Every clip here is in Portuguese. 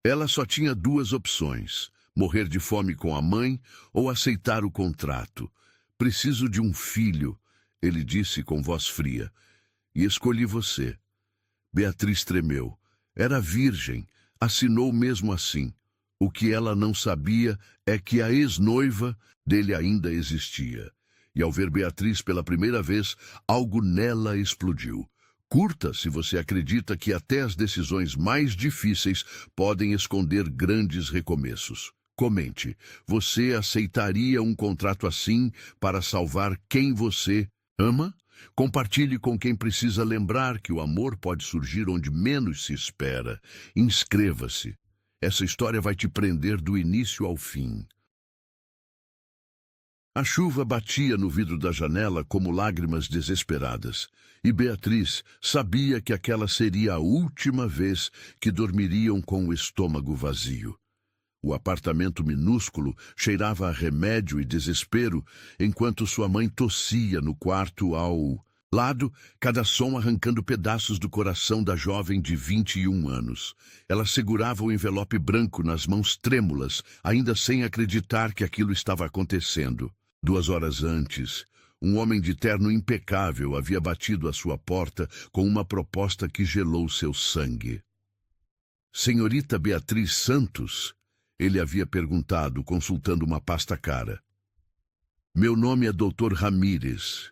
Ela só tinha duas opções: morrer de fome com a mãe ou aceitar o contrato. Preciso de um filho, ele disse com voz fria, e escolhi você. Beatriz tremeu. Era virgem, assinou mesmo assim. O que ela não sabia é que a ex-noiva dele ainda existia. E ao ver Beatriz pela primeira vez, algo nela explodiu. Curta se você acredita que até as decisões mais difíceis podem esconder grandes recomeços. Comente, você aceitaria um contrato assim para salvar quem você ama? Compartilhe com quem precisa lembrar que o amor pode surgir onde menos se espera. Inscreva-se. Essa história vai te prender do início ao fim. A chuva batia no vidro da janela como lágrimas desesperadas, e Beatriz sabia que aquela seria a última vez que dormiriam com o estômago vazio. O apartamento minúsculo cheirava a remédio e desespero, enquanto sua mãe tossia no quarto ao lado, cada som arrancando pedaços do coração da jovem de 21 anos. Ela segurava o envelope branco nas mãos trêmulas, ainda sem acreditar que aquilo estava acontecendo. 2 horas antes, um homem de terno impecável havia batido à sua porta com uma proposta que gelou seu sangue. Senhorita Beatriz Santos? Ele havia perguntado, consultando uma pasta cara. Meu nome é Dr. Ramírez.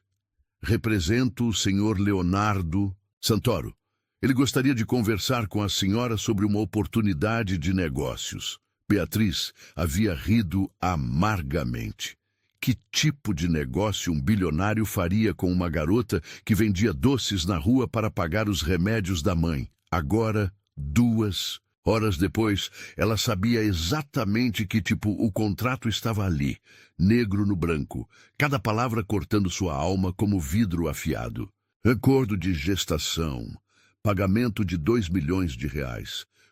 Represento o Sr. Leonardo Santoro. Ele gostaria de conversar com a senhora sobre uma oportunidade de negócios. Beatriz havia rido amargamente. Que tipo de negócio um bilionário faria com uma garota que vendia doces na rua para pagar os remédios da mãe? Agora, 2 horas depois, ela sabia exatamente que tipo o contrato estava ali, negro no branco, cada palavra cortando sua alma como vidro afiado. Acordo de gestação, pagamento de R$ 2 milhões,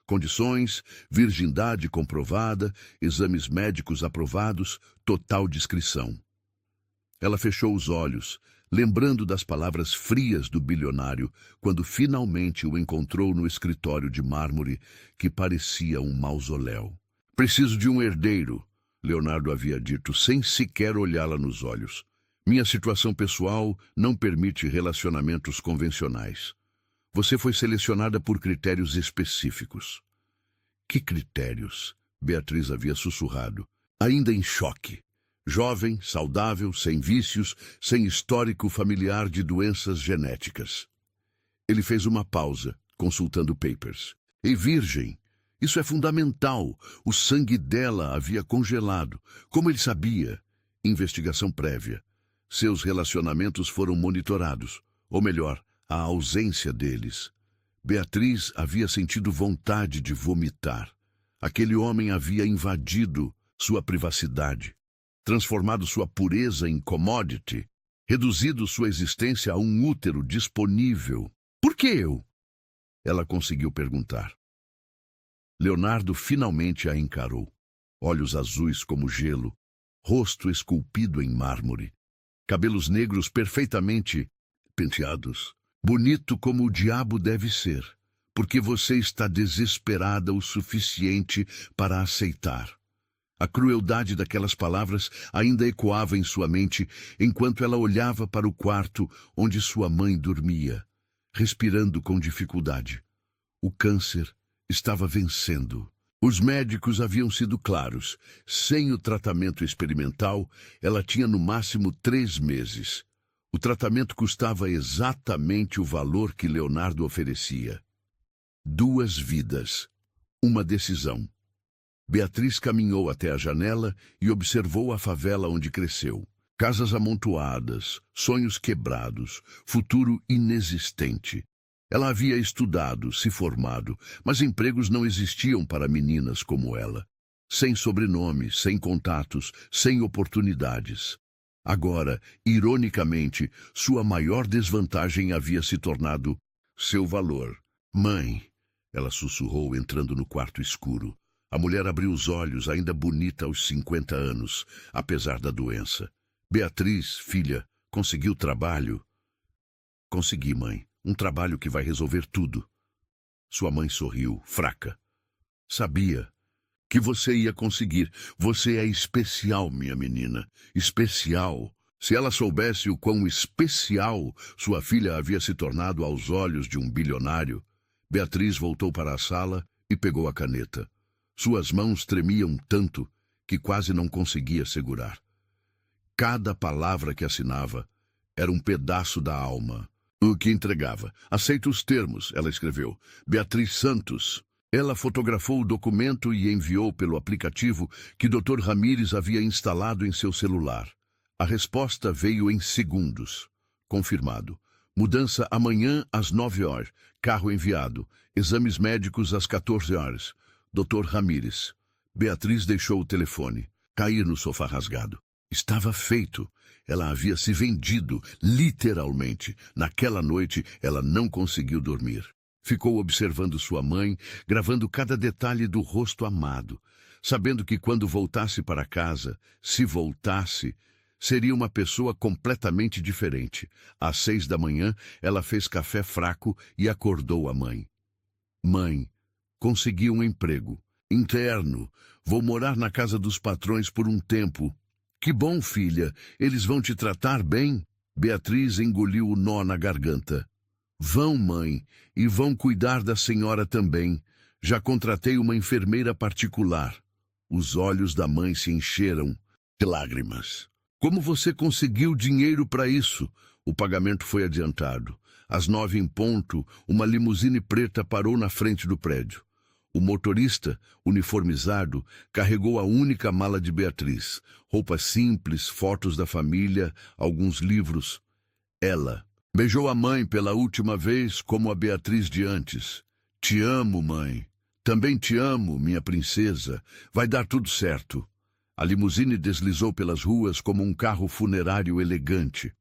condições, virgindade comprovada, exames médicos aprovados, total discrição. Ela fechou os olhos, lembrando das palavras frias do bilionário, quando finalmente o encontrou no escritório de mármore que parecia um mausoléu. Preciso de um herdeiro, Leonardo havia dito, sem sequer olhá-la nos olhos. Minha situação pessoal não permite relacionamentos convencionais. Você foi selecionada por critérios específicos. Que critérios? Beatriz havia sussurrado, ainda em choque. Jovem, saudável, sem vícios, sem histórico familiar de doenças genéticas. Ele fez uma pausa, consultando papers. E virgem. Isso é fundamental. O sangue dela havia congelado. Como ele sabia? Investigação prévia. Seus relacionamentos foram monitorados. Ou melhor, a ausência deles. Beatriz havia sentido vontade de vomitar. Aquele homem havia invadido sua privacidade, transformado sua pureza em commodity, reduzido sua existência a um útero disponível. Por que eu? Ela conseguiu perguntar. Leonardo finalmente a encarou. Olhos azuis como gelo, rosto esculpido em mármore, cabelos negros perfeitamente penteados. Bonito como o diabo deve ser, porque você está desesperada o suficiente para aceitar. A crueldade daquelas palavras ainda ecoava em sua mente enquanto ela olhava para o quarto onde sua mãe dormia, respirando com dificuldade. O câncer estava vencendo. Os médicos haviam sido claros. Sem o tratamento experimental, ela tinha no máximo 3 meses. O tratamento custava exatamente o valor que Leonardo oferecia. 2 vidas. Uma decisão. Beatriz caminhou até a janela e observou a favela onde cresceu. Casas amontoadas, sonhos quebrados, futuro inexistente. Ela havia estudado, se formado, mas empregos não existiam para meninas como ela. Sem sobrenome, sem contatos, sem oportunidades. Agora, ironicamente, sua maior desvantagem havia se tornado seu valor. Mãe, ela sussurrou entrando no quarto escuro. A mulher abriu os olhos, ainda bonita aos 50 anos, apesar da doença. Beatriz, filha, conseguiu trabalho? Consegui, mãe. Um trabalho que vai resolver tudo. Sua mãe sorriu, fraca. Sabia que você ia conseguir. Você é especial, minha menina. Especial. Se ela soubesse o quão especial sua filha havia se tornado aos olhos de um bilionário. Beatriz voltou para a sala e pegou a caneta. Suas mãos tremiam tanto que quase não conseguia segurar. Cada palavra que assinava era um pedaço da alma. O que entregava. Aceita os termos, ela escreveu. Beatriz Santos. Ela fotografou o documento e enviou pelo aplicativo que Dr. Ramírez havia instalado em seu celular. A resposta veio em segundos. Confirmado. Mudança amanhã às 9 horas. Carro enviado. Exames médicos às 14 horas. Dr. Ramírez. Beatriz deixou o telefone. Cair no sofá rasgado. Estava feito. Ela havia se vendido, literalmente. Naquela noite, ela não conseguiu dormir. Ficou observando sua mãe, gravando cada detalhe do rosto amado, sabendo que quando voltasse para casa, se voltasse, seria uma pessoa completamente diferente. Às 6 da manhã, ela fez café fraco e acordou a mãe. Mãe, consegui um emprego. Interno. Vou morar na casa dos patrões por um tempo. Que bom, filha. Eles vão te tratar bem? Beatriz engoliu o nó na garganta. Vão, mãe, e vão cuidar da senhora também. Já contratei uma enfermeira particular. Os olhos da mãe se encheram de lágrimas. Como você conseguiu dinheiro para isso? O pagamento foi adiantado. Às 9 em ponto, uma limusine preta parou na frente do prédio. O motorista, uniformizado, carregou a única mala de Beatriz. Roupas simples, fotos da família, alguns livros. Ela beijou a mãe pela última vez como a Beatriz de antes. Te amo, mãe. Também te amo, minha princesa. Vai dar tudo certo. A limusine deslizou pelas ruas como um carro funerário elegante.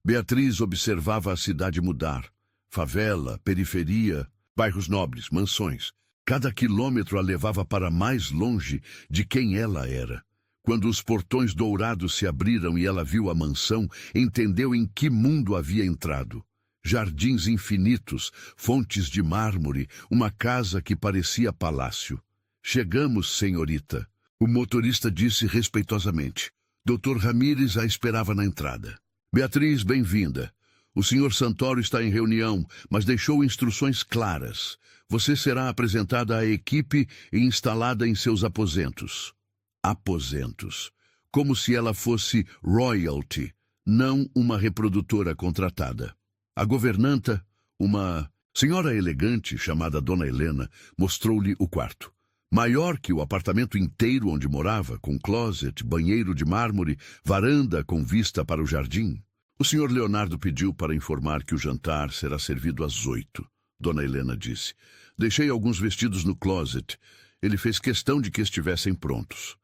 Beatriz observava a cidade mudar. Favela, periferia, bairros nobres, mansões. Cada quilômetro a levava para mais longe de quem ela era. Quando os portões dourados se abriram e ela viu a mansão, entendeu em que mundo havia entrado. Jardins infinitos, fontes de mármore, uma casa que parecia palácio. Chegamos, senhorita. O motorista disse respeitosamente. Dr. Ramírez a esperava na entrada. Beatriz, bem-vinda. O Sr. Santoro está em reunião, mas deixou instruções claras. Você será apresentada à equipe e instalada em seus aposentos. Aposentos. Como se ela fosse royalty, não uma reprodutora contratada. A governanta, uma senhora elegante chamada Dona Helena, mostrou-lhe o quarto. Maior que o apartamento inteiro onde morava, com closet, banheiro de mármore, varanda com vista para o jardim. O Sr. Leonardo pediu para informar que o jantar será servido às 8. Dona Helena disse. Deixei alguns vestidos no closet. Ele fez questão de que estivessem prontos.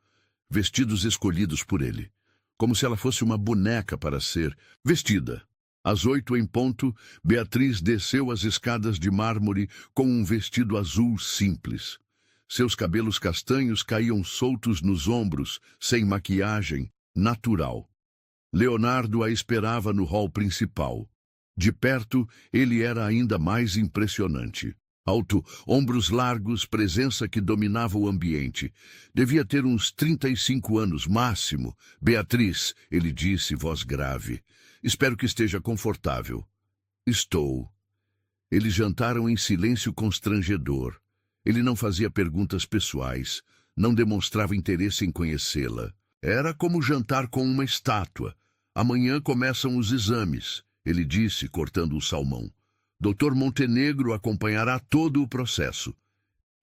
Vestidos escolhidos por ele. Como se ela fosse uma boneca para ser vestida. Às 8 em ponto, Beatriz desceu as escadas de mármore com um vestido azul simples. Seus cabelos castanhos caíam soltos nos ombros, sem maquiagem, natural. Leonardo a esperava no hall principal. De perto, ele era ainda mais impressionante. Alto, ombros largos, presença que dominava o ambiente. Devia ter uns 35 anos, máximo. Beatriz, ele disse, voz grave. Espero que esteja confortável. Estou. Eles jantaram em silêncio constrangedor. Ele não fazia perguntas pessoais, não demonstrava interesse em conhecê-la. Era como jantar com uma estátua. Amanhã começam os exames, ele disse, cortando o salmão. Dr. Montenegro acompanhará todo o processo.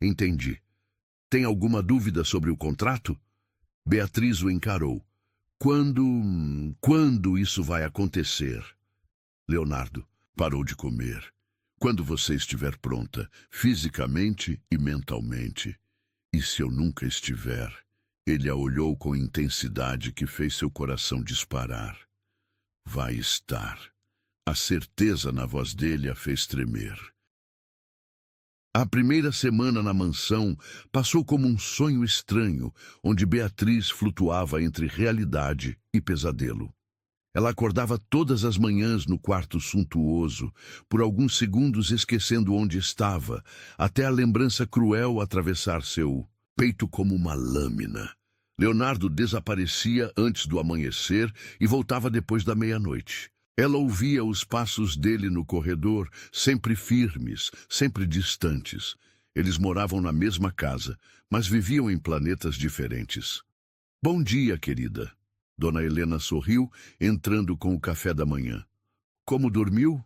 Entendi. Tem alguma dúvida sobre o contrato? Beatriz o encarou. Quando isso vai acontecer? Leonardo parou de comer. Quando você estiver pronta, fisicamente e mentalmente. E se eu nunca estiver? Ele a olhou com intensidade que fez seu coração disparar. Vai estar. A certeza na voz dele a fez tremer. A primeira semana na mansão passou como um sonho estranho, onde Beatriz flutuava entre realidade e pesadelo. Ela acordava todas as manhãs no quarto suntuoso, por alguns segundos esquecendo onde estava, até a lembrança cruel atravessar seu peito como uma lâmina. Leonardo desaparecia antes do amanhecer e voltava depois da meia-noite. Ela ouvia os passos dele no corredor, sempre firmes, sempre distantes. Eles moravam na mesma casa, mas viviam em planetas diferentes. Bom dia, querida. Dona Helena sorriu, entrando com o café da manhã. Como dormiu?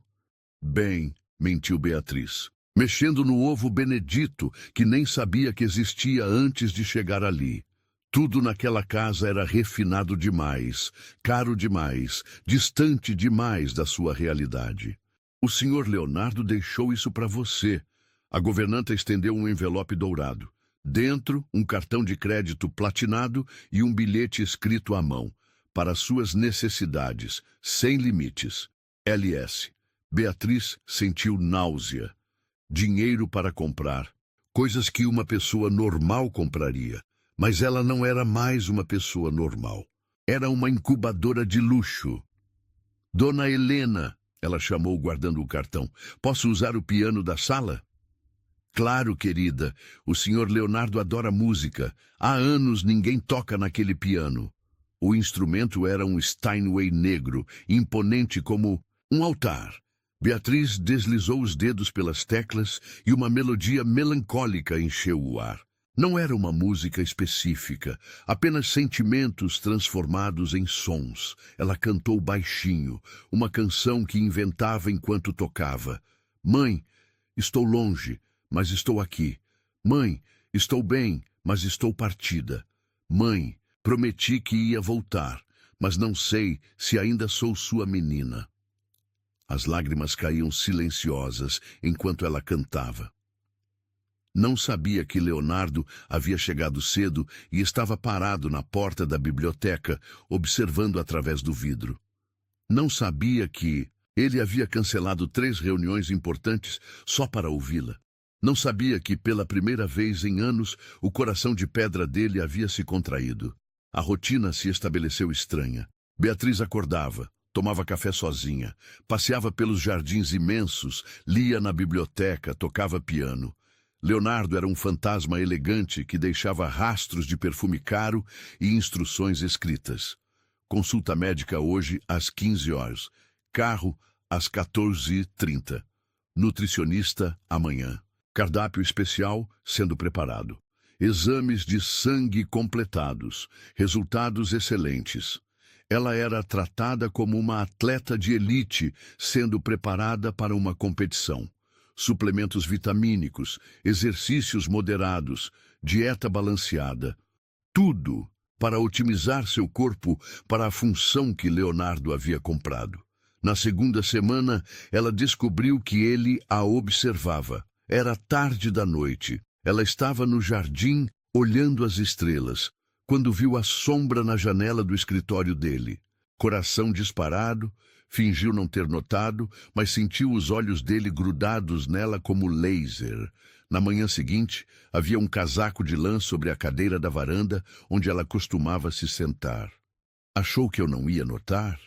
Bem, mentiu Beatriz, mexendo no ovo Benedito, que nem sabia que existia antes de chegar ali. Tudo naquela casa era refinado demais, caro demais, distante demais da sua realidade. O senhor Leonardo deixou isso para você. A governanta estendeu um envelope dourado. Dentro, um cartão de crédito platinado e um bilhete escrito à mão. Para suas necessidades, sem limites. LS. Beatriz sentiu náusea. Dinheiro para comprar. Coisas que uma pessoa normal compraria. Mas ela não era mais uma pessoa normal. Era uma incubadora de luxo. Dona Helena, ela chamou guardando o cartão. Posso usar o piano da sala? Claro, querida. O senhor Leonardo adora música. Há anos ninguém toca naquele piano. O instrumento era um Steinway negro, imponente como um altar. Beatriz deslizou os dedos pelas teclas e uma melodia melancólica encheu o ar. Não era uma música específica, apenas sentimentos transformados em sons. Ela cantou baixinho, uma canção que inventava enquanto tocava. Mãe, estou longe, mas estou aqui. Mãe, estou bem, mas estou partida. Mãe, prometi que ia voltar, mas não sei se ainda sou sua menina. As lágrimas caíam silenciosas enquanto ela cantava. Não sabia que Leonardo havia chegado cedo e estava parado na porta da biblioteca, observando através do vidro. Não sabia que ele havia cancelado 3 reuniões importantes só para ouvi-la. Não sabia que, pela primeira vez em anos, o coração de pedra dele havia se contraído. A rotina se estabeleceu estranha. Beatriz acordava, tomava café sozinha, passeava pelos jardins imensos, lia na biblioteca, tocava piano. Leonardo era um fantasma elegante que deixava rastros de perfume caro e instruções escritas. Consulta médica hoje às 15 horas. Carro às 14h30. Nutricionista amanhã. Cardápio especial sendo preparado. Exames de sangue completados. Resultados excelentes. Ela era tratada como uma atleta de elite, sendo preparada para uma competição. Suplementos vitamínicos, exercícios moderados, dieta balanceada. Tudo para otimizar seu corpo para a função que Leonardo havia comprado. Na segunda semana, ela descobriu que ele a observava. Era tarde da noite. Ela estava no jardim, olhando as estrelas, quando viu a sombra na janela do escritório dele. Coração disparado, fingiu não ter notado, mas sentiu os olhos dele grudados nela como laser. Na manhã seguinte, havia um casaco de lã sobre a cadeira da varanda, onde ela costumava se sentar. Achou que eu não ia notar?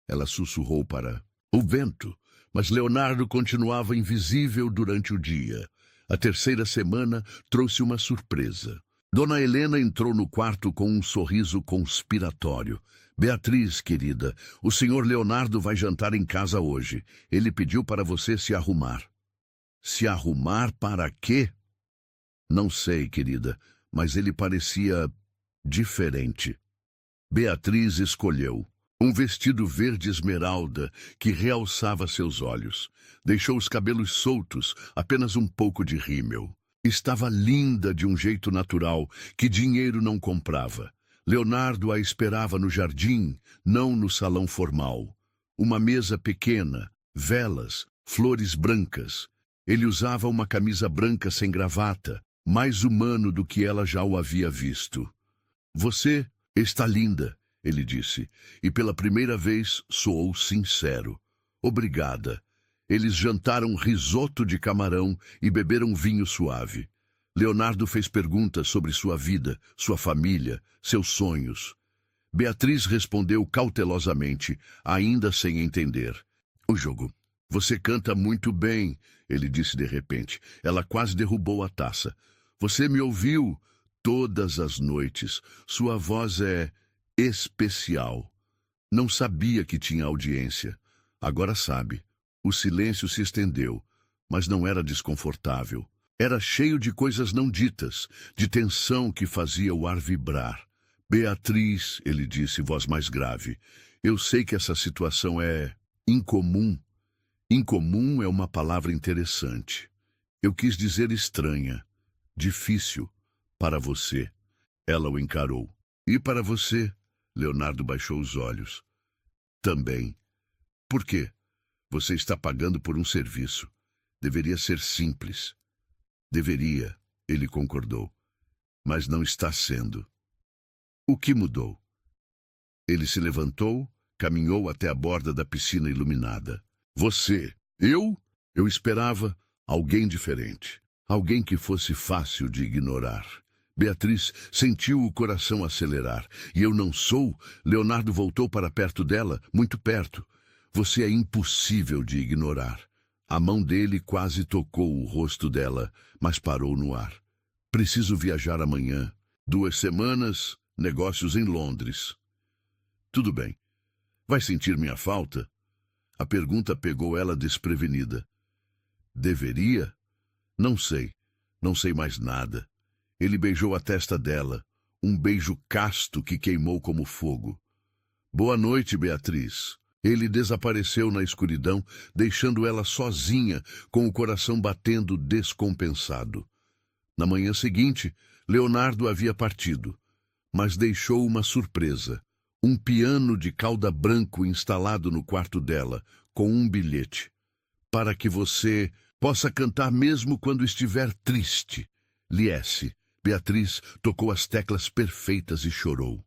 Ela sussurrou para o vento, mas Leonardo continuava invisível durante o dia. A terceira semana trouxe uma surpresa. Dona Helena entrou no quarto com um sorriso conspiratório. Beatriz, querida, o senhor Leonardo vai jantar em casa hoje. Ele pediu para você se arrumar. Se arrumar para quê? Não sei, querida, mas ele parecia diferente. Beatriz escolheu um vestido verde esmeralda que realçava seus olhos. Deixou os cabelos soltos, apenas um pouco de rímel. Estava linda de um jeito natural que dinheiro não comprava. Leonardo a esperava no jardim, não no salão formal. Uma mesa pequena, velas, flores brancas. Ele usava uma camisa branca sem gravata, mais humano do que ela já o havia visto. Você está linda, ele disse, e pela primeira vez soou sincero. Obrigada. Eles jantaram risoto de camarão e beberam vinho suave. Leonardo fez perguntas sobre sua vida, sua família, seus sonhos. Beatriz respondeu cautelosamente, ainda sem entender. O jogo. Você canta muito bem, ele disse de repente. Ela quase derrubou a taça. Você me ouviu todas as noites. Sua voz é especial. Não sabia que tinha audiência. Agora sabe. O silêncio se estendeu, mas não era desconfortável. Era cheio de coisas não ditas, de tensão que fazia o ar vibrar. Beatriz, ele disse, voz mais grave, eu sei que essa situação é incomum. Incomum é uma palavra interessante. Eu quis dizer estranha, difícil, para você. Ela o encarou. E para você? Leonardo baixou os olhos. Também. Por quê? Você está pagando por um serviço. Deveria ser simples. Deveria, ele concordou. Mas não está sendo. O que mudou? Ele se levantou, caminhou até a borda da piscina iluminada. Você? Eu? Eu esperava alguém diferente. Alguém que fosse fácil de ignorar. Beatriz sentiu o coração acelerar. E eu não sou? Leonardo voltou para perto dela, muito perto. Você é impossível de ignorar. A mão dele quase tocou o rosto dela, mas parou no ar. Preciso viajar amanhã. 2 semanas, negócios em Londres. Tudo bem. Vai sentir minha falta? A pergunta pegou ela desprevenida. Deveria? Não sei. Não sei mais nada. Ele beijou a testa dela, um beijo casto que queimou como fogo. Boa noite, Beatriz. Ele desapareceu na escuridão, deixando ela sozinha, com o coração batendo descompensado. Na manhã seguinte, Leonardo havia partido, mas deixou uma surpresa. Um piano de cauda branco instalado no quarto dela, com um bilhete. Para que você possa cantar mesmo quando estiver triste. Liesse. Beatriz tocou as teclas perfeitas e chorou.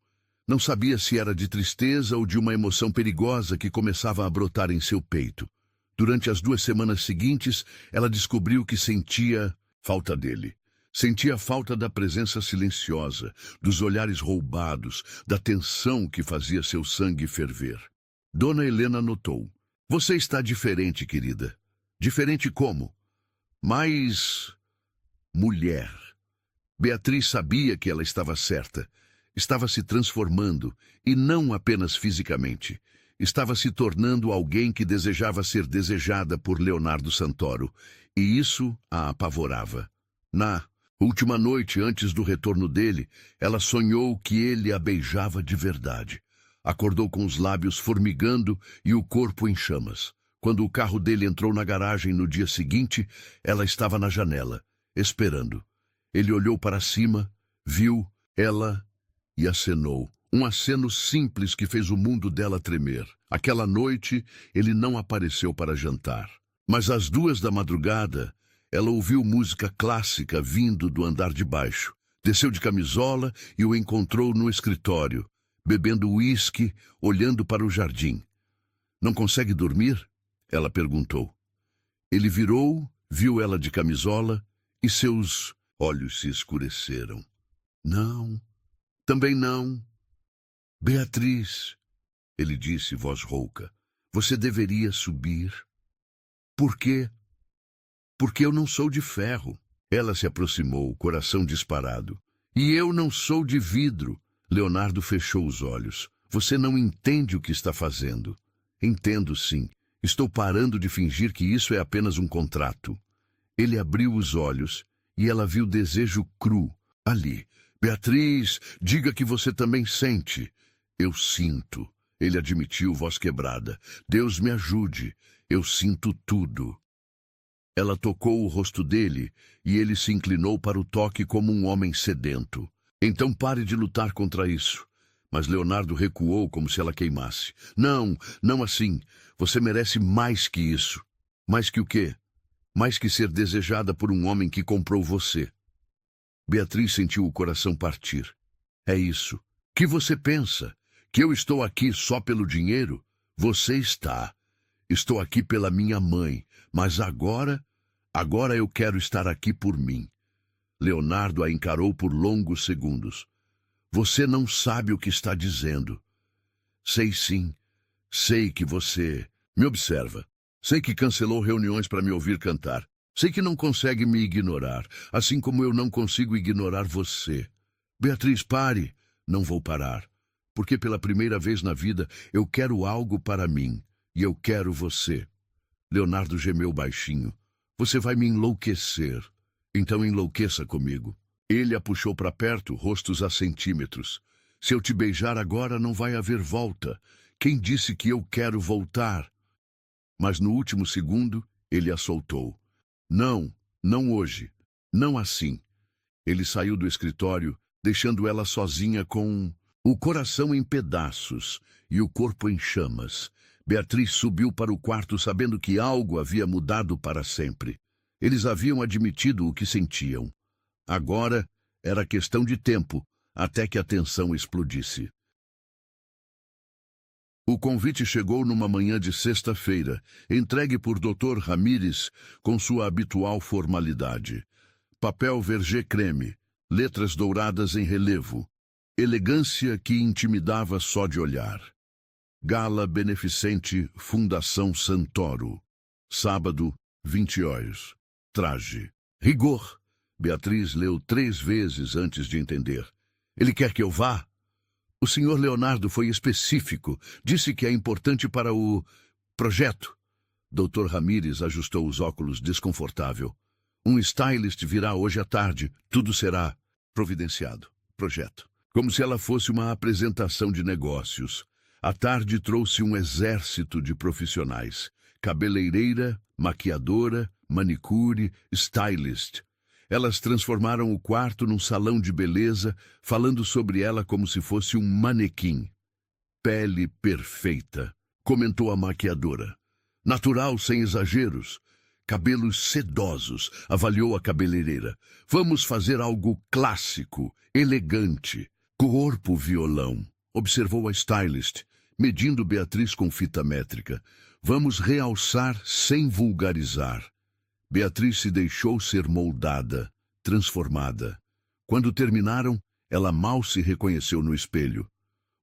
Não sabia se era de tristeza ou de uma emoção perigosa que começava a brotar em seu peito. Durante as 2 semanas seguintes, ela descobriu que sentia falta dele. Sentia falta da presença silenciosa, dos olhares roubados, da tensão que fazia seu sangue ferver. Dona Helena notou. Você está diferente, querida. Diferente como? Mais mulher. Beatriz sabia que ela estava certa. Estava se transformando, e não apenas fisicamente. Estava se tornando alguém que desejava ser desejada por Leonardo Santoro, e isso a apavorava. Na última noite, antes do retorno dele, ela sonhou que ele a beijava de verdade. Acordou com os lábios formigando e o corpo em chamas. Quando o carro dele entrou na garagem no dia seguinte, ela estava na janela, esperando. Ele olhou para cima, viu ela e acenou. Um aceno simples que fez o mundo dela tremer. Aquela noite, ele não apareceu para jantar. Mas às 2 da madrugada, ela ouviu música clássica vindo do andar de baixo. Desceu de camisola e o encontrou no escritório, bebendo uísque, olhando para o jardim. Não consegue dormir? Ela perguntou. Ele virou, viu ela de camisola e seus olhos se escureceram. Não. Também não. Beatriz, ele disse, voz rouca, você deveria subir. Por quê? Porque eu não sou de ferro. Ela se aproximou, coração disparado. E eu não sou de vidro. Leonardo fechou os olhos. Você não entende o que está fazendo. Entendo, sim. Estou parando de fingir que isso é apenas um contrato. Ele abriu os olhos e ela viu desejo cru ali. Beatriz, diga que você também sente. Eu sinto, ele admitiu, voz quebrada. Deus me ajude, eu sinto tudo. Ela tocou o rosto dele e ele se inclinou para o toque como um homem sedento. Então pare de lutar contra isso. Mas Leonardo recuou como se ela queimasse. Não, não assim. Você merece mais que isso. Mais que o quê? Mais que ser desejada por um homem que comprou você. Beatriz sentiu o coração partir. É isso. Que você pensa? Que eu estou aqui só pelo dinheiro? Você está. Estou aqui pela minha mãe. Mas agora eu quero estar aqui por mim. Leonardo a encarou por longos segundos. Você não sabe o que está dizendo. Sei sim. Sei que você me observa. Sei que cancelou reuniões para me ouvir cantar. Sei que não consegue me ignorar, assim como eu não consigo ignorar você. Beatriz, pare. Não vou parar. Porque pela primeira vez na vida eu quero algo para mim. E eu quero você. Leonardo gemeu baixinho. Você vai me enlouquecer. Então enlouqueça comigo. Ele a puxou para perto, rostos a centímetros. Se eu te beijar agora, não vai haver volta. Quem disse que eu quero voltar? Mas no último segundo, ele a soltou. Não, não hoje. Não assim. Ele saiu do escritório, deixando ela sozinha com o coração em pedaços e o corpo em chamas. Beatriz subiu para o quarto sabendo que algo havia mudado para sempre. Eles haviam admitido o que sentiam. Agora era questão de tempo até que a tensão explodisse. O convite chegou numa manhã de sexta-feira, entregue por Dr. Ramírez com sua habitual formalidade. Papel vergê creme, letras douradas em relevo, elegância que intimidava só de olhar. Gala Beneficente Fundação Santoro. Sábado, 20 horas. Traje. Rigor. Beatriz leu 3 vezes antes de entender. Ele quer que eu vá? O senhor Leonardo foi específico. Disse que é importante para o projeto. Dr. Ramírez ajustou os óculos desconfortável. Um stylist virá hoje à tarde. Tudo será providenciado. Projeto. Como se ela fosse uma apresentação de negócios. À tarde trouxe um exército de profissionais. Cabeleireira, maquiadora, manicure, stylist. Elas transformaram o quarto num salão de beleza, falando sobre ela como se fosse um manequim. Pele perfeita, comentou a maquiadora. Natural, sem exageros. Cabelos sedosos, avaliou a cabeleireira. Vamos fazer algo clássico, elegante. Corpo violão, observou a stylist, medindo Beatriz com fita métrica. Vamos realçar sem vulgarizar. Beatriz se deixou ser moldada, transformada. Quando terminaram, ela mal se reconheceu no espelho.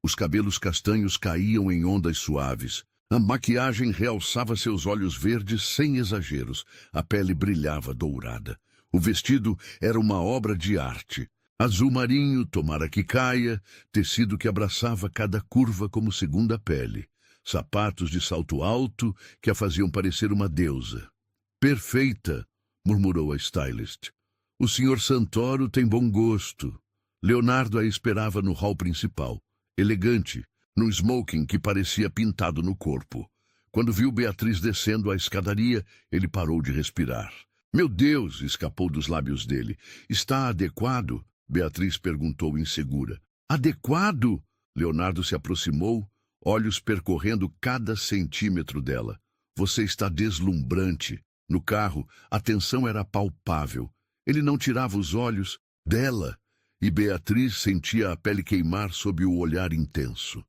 Os cabelos castanhos caíam em ondas suaves. A maquiagem realçava seus olhos verdes sem exageros. A pele brilhava dourada. O vestido era uma obra de arte. Azul marinho, tomara que caia, tecido que abraçava cada curva como segunda pele. Sapatos de salto alto que a faziam parecer uma deusa. Perfeita, murmurou a stylist. O Sr. Santoro tem bom gosto. Leonardo a esperava no hall principal, elegante, num smoking que parecia pintado no corpo. Quando viu Beatriz descendo a escadaria, ele parou de respirar. Meu Deus, escapou dos lábios dele. Está adequado? Beatriz perguntou insegura. Adequado? Leonardo se aproximou, olhos percorrendo cada centímetro dela. Você está deslumbrante. No carro, a tensão era palpável. Ele não tirava os olhos dela, e Beatriz sentia a pele queimar sob o olhar intenso.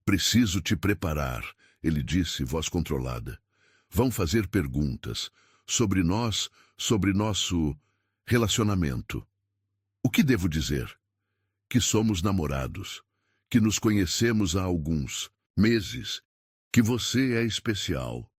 Preciso te preparar, ele disse, voz controlada. Vão fazer perguntas sobre nós, sobre nosso relacionamento. O que devo dizer? Que somos namorados, que nos conhecemos há alguns meses, que você é especial.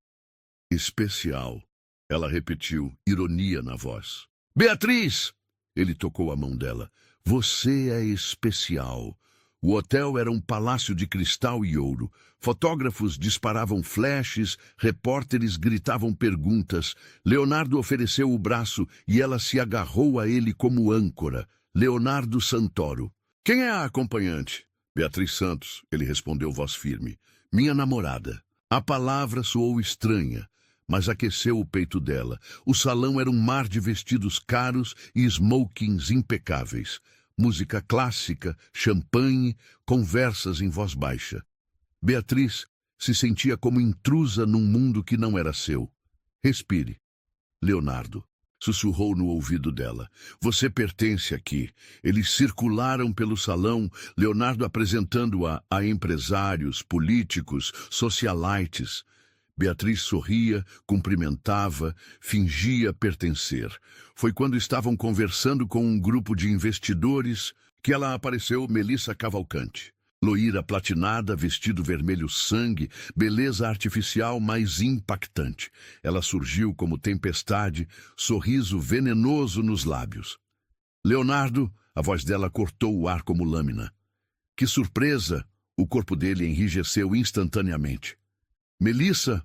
Especial. Ela repetiu, ironia na voz. Beatriz! Ele tocou a mão dela. Você é especial. O hotel era um palácio de cristal e ouro. Fotógrafos disparavam flashes, repórteres gritavam perguntas. Leonardo ofereceu o braço e ela se agarrou a ele como âncora. Leonardo Santoro. Quem é a acompanhante? Beatriz Santos, ele respondeu voz firme. Minha namorada. A palavra soou estranha, mas aqueceu o peito dela. O salão era um mar de vestidos caros e smokings impecáveis. Música clássica, champanhe, conversas em voz baixa. Beatriz se sentia como intrusa num mundo que não era seu. Respire. Leonardo sussurrou no ouvido dela. Você pertence aqui. Eles circularam pelo salão, Leonardo apresentando-a a empresários, políticos, socialites. Beatriz sorria, cumprimentava, fingia pertencer. Foi quando estavam conversando com um grupo de investidores que ela apareceu Melissa Cavalcante. Loira platinada, vestido vermelho sangue, beleza artificial, mas impactante. Ela surgiu como tempestade, sorriso venenoso nos lábios. Leonardo, a voz dela cortou o ar como lâmina. Que surpresa! O corpo dele enrijeceu instantaneamente. Melissa?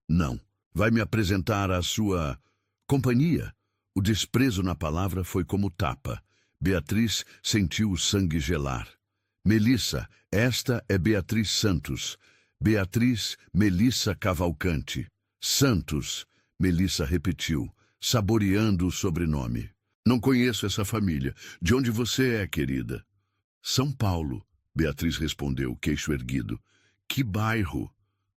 Não. Vai me apresentar à sua companhia? O desprezo na palavra foi como tapa. Beatriz sentiu o sangue gelar. Melissa, esta é Beatriz Santos. Beatriz Melissa Cavalcante. Santos, Melissa repetiu, saboreando o sobrenome. Não conheço essa família. De onde você é, querida? São Paulo, Beatriz respondeu, queixo erguido. Que bairro?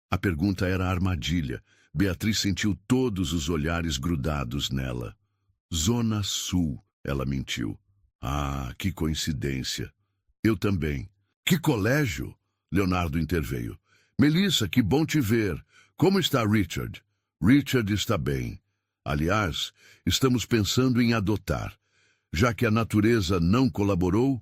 A pergunta era armadilha. Beatriz sentiu todos os olhares grudados nela. Zona Sul, ela mentiu. Ah, que coincidência. Eu também. Que colégio? Leonardo interveio. Melissa, que bom te ver. Como está Richard? Richard está bem. Aliás, estamos pensando em adotar. Já que a natureza não colaborou,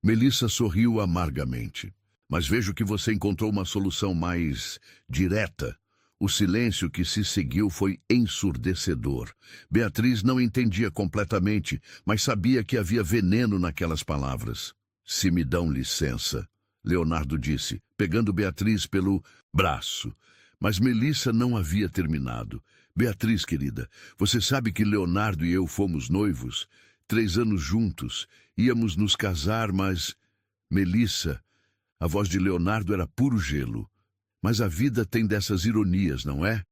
Melissa sorriu amargamente. Mas vejo que você encontrou uma solução mais direta. O silêncio que se seguiu foi ensurdecedor. Beatriz não entendia completamente, mas sabia que havia veneno naquelas palavras. Se me dão licença, Leonardo disse, pegando Beatriz pelo braço. Mas Melissa não havia terminado. Beatriz, querida, você sabe que Leonardo e eu fomos noivos? 3 anos juntos. Íamos nos casar, mas... Melissa, a voz de Leonardo era puro gelo. Mas a vida tem dessas ironias, não é?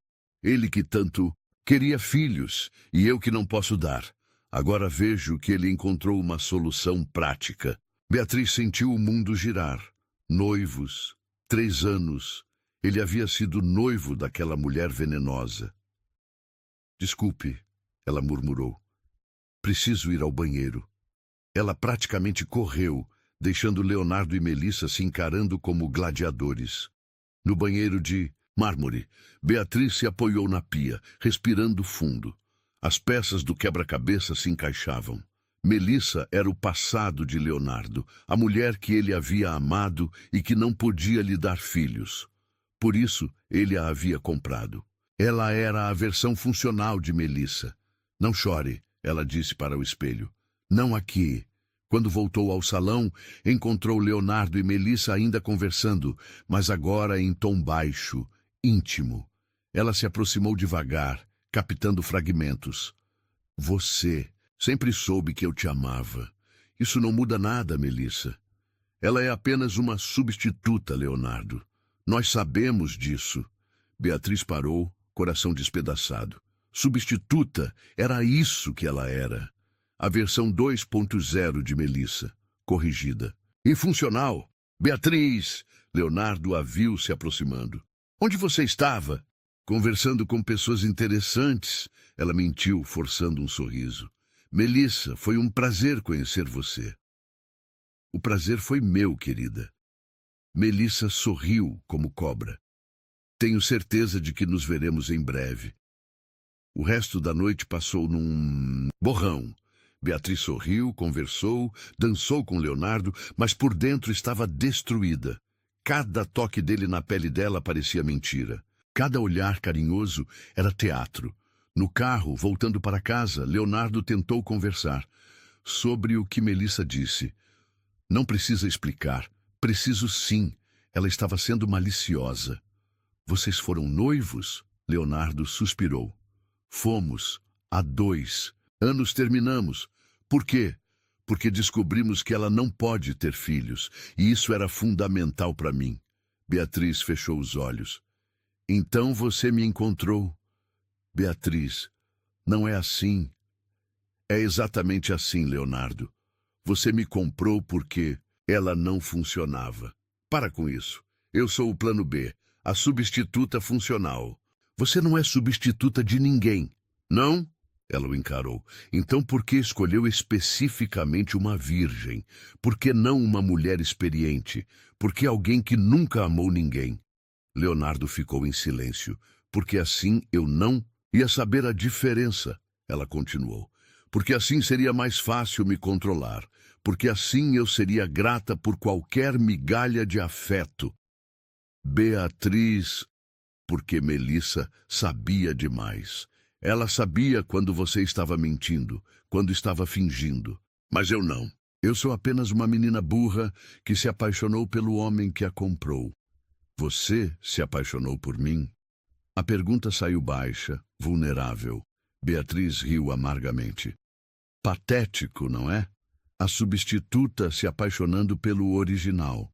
Ele que tanto queria filhos, e eu que não posso dar. Agora vejo que ele encontrou uma solução prática. Beatriz sentiu o mundo girar. Noivos, 3 anos. Ele havia sido noivo daquela mulher venenosa. Desculpe, ela murmurou. Preciso ir ao banheiro. Ela praticamente correu, deixando Leonardo e Melissa se encarando como gladiadores. No banheiro de mármore, Beatriz se apoiou na pia, respirando fundo. As peças do quebra-cabeça se encaixavam. Melissa era o passado de Leonardo, a mulher que ele havia amado e que não podia lhe dar filhos. Por isso, ele a havia comprado. Ela era a versão funcional de Melissa. Não chore, ela disse para o espelho. Não aqui. Quando voltou ao salão, encontrou Leonardo e Melissa ainda conversando, mas agora em tom baixo, íntimo. Ela se aproximou devagar, captando fragmentos. Você sempre soube que eu te amava. Isso não muda nada, Melissa. Ela é apenas uma substituta, Leonardo. Nós sabemos disso. Beatriz parou, coração despedaçado. Substituta, era isso que ela era. A versão 2.0 de Melissa, corrigida. Infuncional. Beatriz! Leonardo a viu se aproximando. Onde você estava? Conversando com pessoas interessantes. Ela mentiu, forçando um sorriso. Melissa, foi um prazer conhecer você. O prazer foi meu, querida. Melissa sorriu como cobra. Tenho certeza de que nos veremos em breve. O resto da noite passou num borrão. Beatriz sorriu, conversou, dançou com Leonardo, mas por dentro estava destruída. Cada toque dele na pele dela parecia mentira. Cada olhar carinhoso era teatro. No carro, voltando para casa, Leonardo tentou conversar. Sobre o que Melissa disse. Não precisa explicar. Preciso sim. Ela estava sendo maliciosa. Vocês foram noivos? Leonardo suspirou. Fomos. Há 2 anos terminamos. Por quê? Porque descobrimos que ela não pode ter filhos. E isso era fundamental para mim. Beatriz fechou os olhos. Então você me encontrou. Beatriz, não é assim. É exatamente assim, Leonardo. Você me comprou porque ela não funcionava. Para com isso. Eu sou o plano B, a substituta funcional. Você não é substituta de ninguém. Não? Ela o encarou. Então por que escolheu especificamente uma virgem? Por que não uma mulher experiente? Por que alguém que nunca amou ninguém? Leonardo ficou em silêncio. Porque assim eu não ia saber a diferença, ela continuou. Porque assim seria mais fácil me controlar. porque assim eu seria grata por qualquer migalha de afeto. Beatriz, porque Melissa sabia demais. Ela sabia quando você estava mentindo, quando estava fingindo. Mas eu não. Eu sou apenas uma menina burra que se apaixonou pelo homem que a comprou. Você se apaixonou por mim? A pergunta saiu baixa, vulnerável. Beatriz riu amargamente. Patético, não é? A substituta se apaixonando pelo original.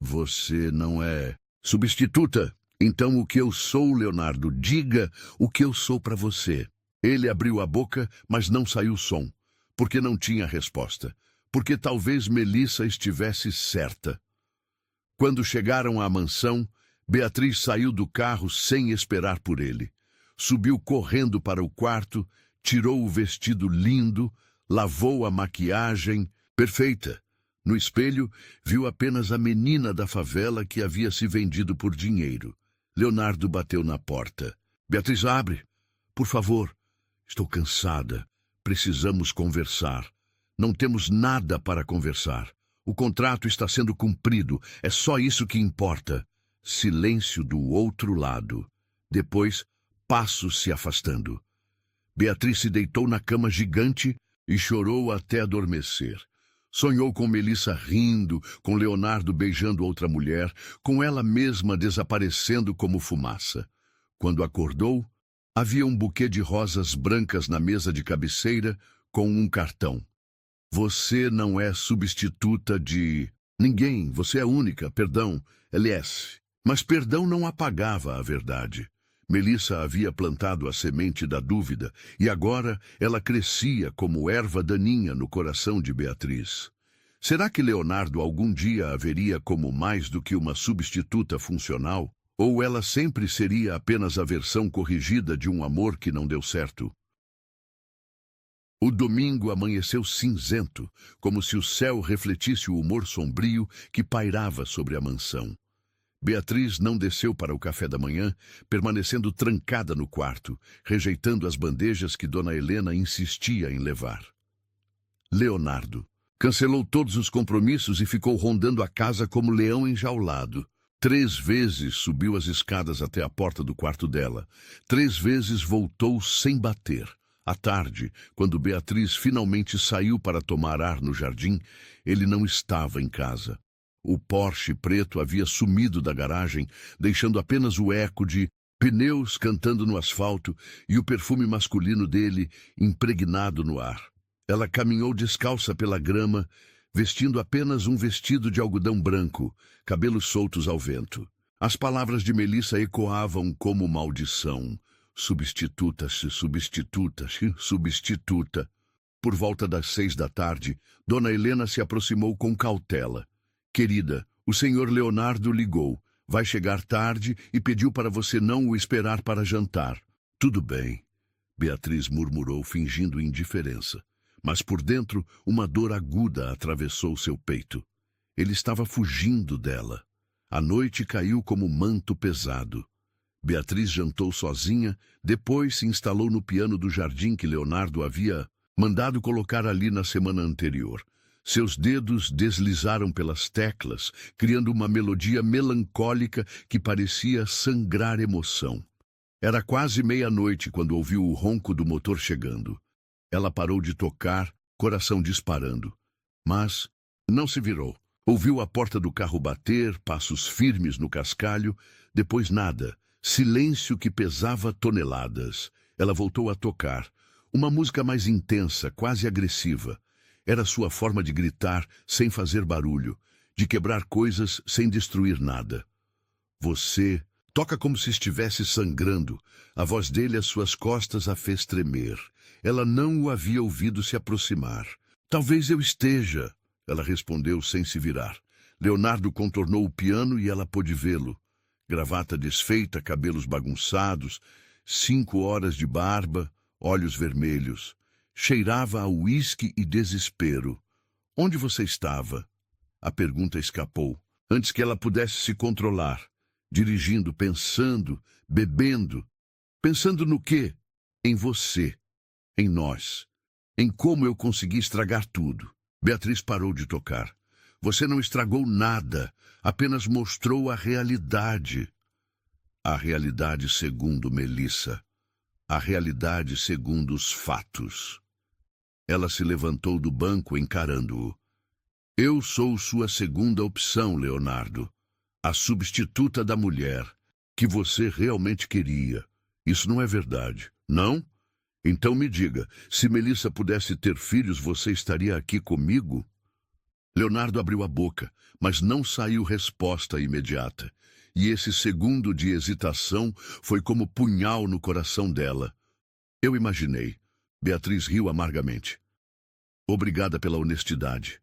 Você não é substituta. Então o que eu sou, Leonardo? Diga o que eu sou para você. Ele abriu a boca, mas não saiu som, porque não tinha resposta. Porque talvez Melissa estivesse certa. Quando chegaram à mansão, Beatriz saiu do carro sem esperar por ele. Subiu correndo para o quarto, tirou o vestido lindo, lavou a maquiagem, perfeita. No espelho, viu apenas a menina da favela que havia se vendido por dinheiro. Leonardo bateu na porta. Beatriz, abre. Por favor. Estou cansada. Precisamos conversar. Não temos nada para conversar. O contrato está sendo cumprido. É só isso que importa. Silêncio do outro lado. Depois, passos se afastando. Beatriz se deitou na cama gigante e chorou até adormecer. Sonhou com Melissa rindo, com Leonardo beijando outra mulher, com ela mesma desaparecendo como fumaça. Quando acordou, havia um buquê de rosas brancas na mesa de cabeceira com um cartão. Você não é substituta de ninguém, você é única, perdão, LS. Mas perdão não apagava a verdade. Melissa havia plantado a semente da dúvida e agora ela crescia como erva daninha no coração de Beatriz. Será que Leonardo algum dia a veria como mais do que uma substituta funcional? Ou ela sempre seria apenas a versão corrigida de um amor que não deu certo? O domingo amanheceu cinzento, como se o céu refletisse o humor sombrio que pairava sobre a mansão. Beatriz não desceu para o café da manhã, permanecendo trancada no quarto, rejeitando as bandejas que Dona Helena insistia em levar. Leonardo cancelou todos os compromissos e ficou rondando a casa como leão enjaulado. 3 vezes subiu as escadas até a porta do quarto dela. 3 vezes voltou sem bater. À tarde, quando Beatriz finalmente saiu para tomar ar no jardim, ele não estava em casa. O Porsche preto havia sumido da garagem, deixando apenas o eco de pneus cantando no asfalto e o perfume masculino dele impregnado no ar. Ela caminhou descalça pela grama, vestindo apenas um vestido de algodão branco, cabelos soltos ao vento. As palavras de Melissa ecoavam como maldição. Substituta-se, substituta-se, substituta. Por volta das 6 da tarde, Dona Helena se aproximou com cautela. Querida, o senhor Leonardo ligou. Vai chegar tarde e pediu para você não o esperar para jantar. Tudo bem, Beatriz murmurou, fingindo indiferença. Mas por dentro, uma dor aguda atravessou seu peito. Ele estava fugindo dela. A noite caiu como manto pesado. Beatriz jantou sozinha, depois se instalou no piano do jardim que Leonardo havia mandado colocar ali na semana anterior. Seus dedos deslizaram pelas teclas, criando uma melodia melancólica que parecia sangrar emoção. Era quase meia-noite quando ouviu o ronco do motor chegando. Ela parou de tocar, coração disparando. Mas não se virou. Ouviu a porta do carro bater, passos firmes no cascalho, depois nada. Silêncio que pesava toneladas. Ela voltou a tocar. Uma música mais intensa, quase agressiva. Era sua forma de gritar sem fazer barulho, de quebrar coisas sem destruir nada. Você toca como se estivesse sangrando. A voz dele às suas costas a fez tremer. Ela não o havia ouvido se aproximar. Talvez eu esteja, ela respondeu sem se virar. Leonardo contornou o piano e ela pôde vê-lo. Gravata desfeita, cabelos bagunçados, 5 horas de barba, olhos vermelhos. Cheirava a uísque e desespero. Onde você estava? A pergunta escapou, antes que ela pudesse se controlar. Dirigindo, pensando, bebendo. Pensando no quê? Em você. Em nós. Em como eu consegui estragar tudo. Beatriz parou de tocar. Você não estragou nada, apenas mostrou a realidade. A realidade segundo Melissa. A realidade segundo os fatos. Ela se levantou do banco encarando-o. Eu sou sua segunda opção, Leonardo. A substituta da mulher que você realmente queria. Isso não é verdade, não? Então me diga, se Melissa pudesse ter filhos, você estaria aqui comigo? Leonardo abriu a boca, mas não saiu resposta imediata. E esse segundo de hesitação foi como punhal no coração dela. Eu imaginei. Beatriz riu amargamente. Obrigada pela honestidade.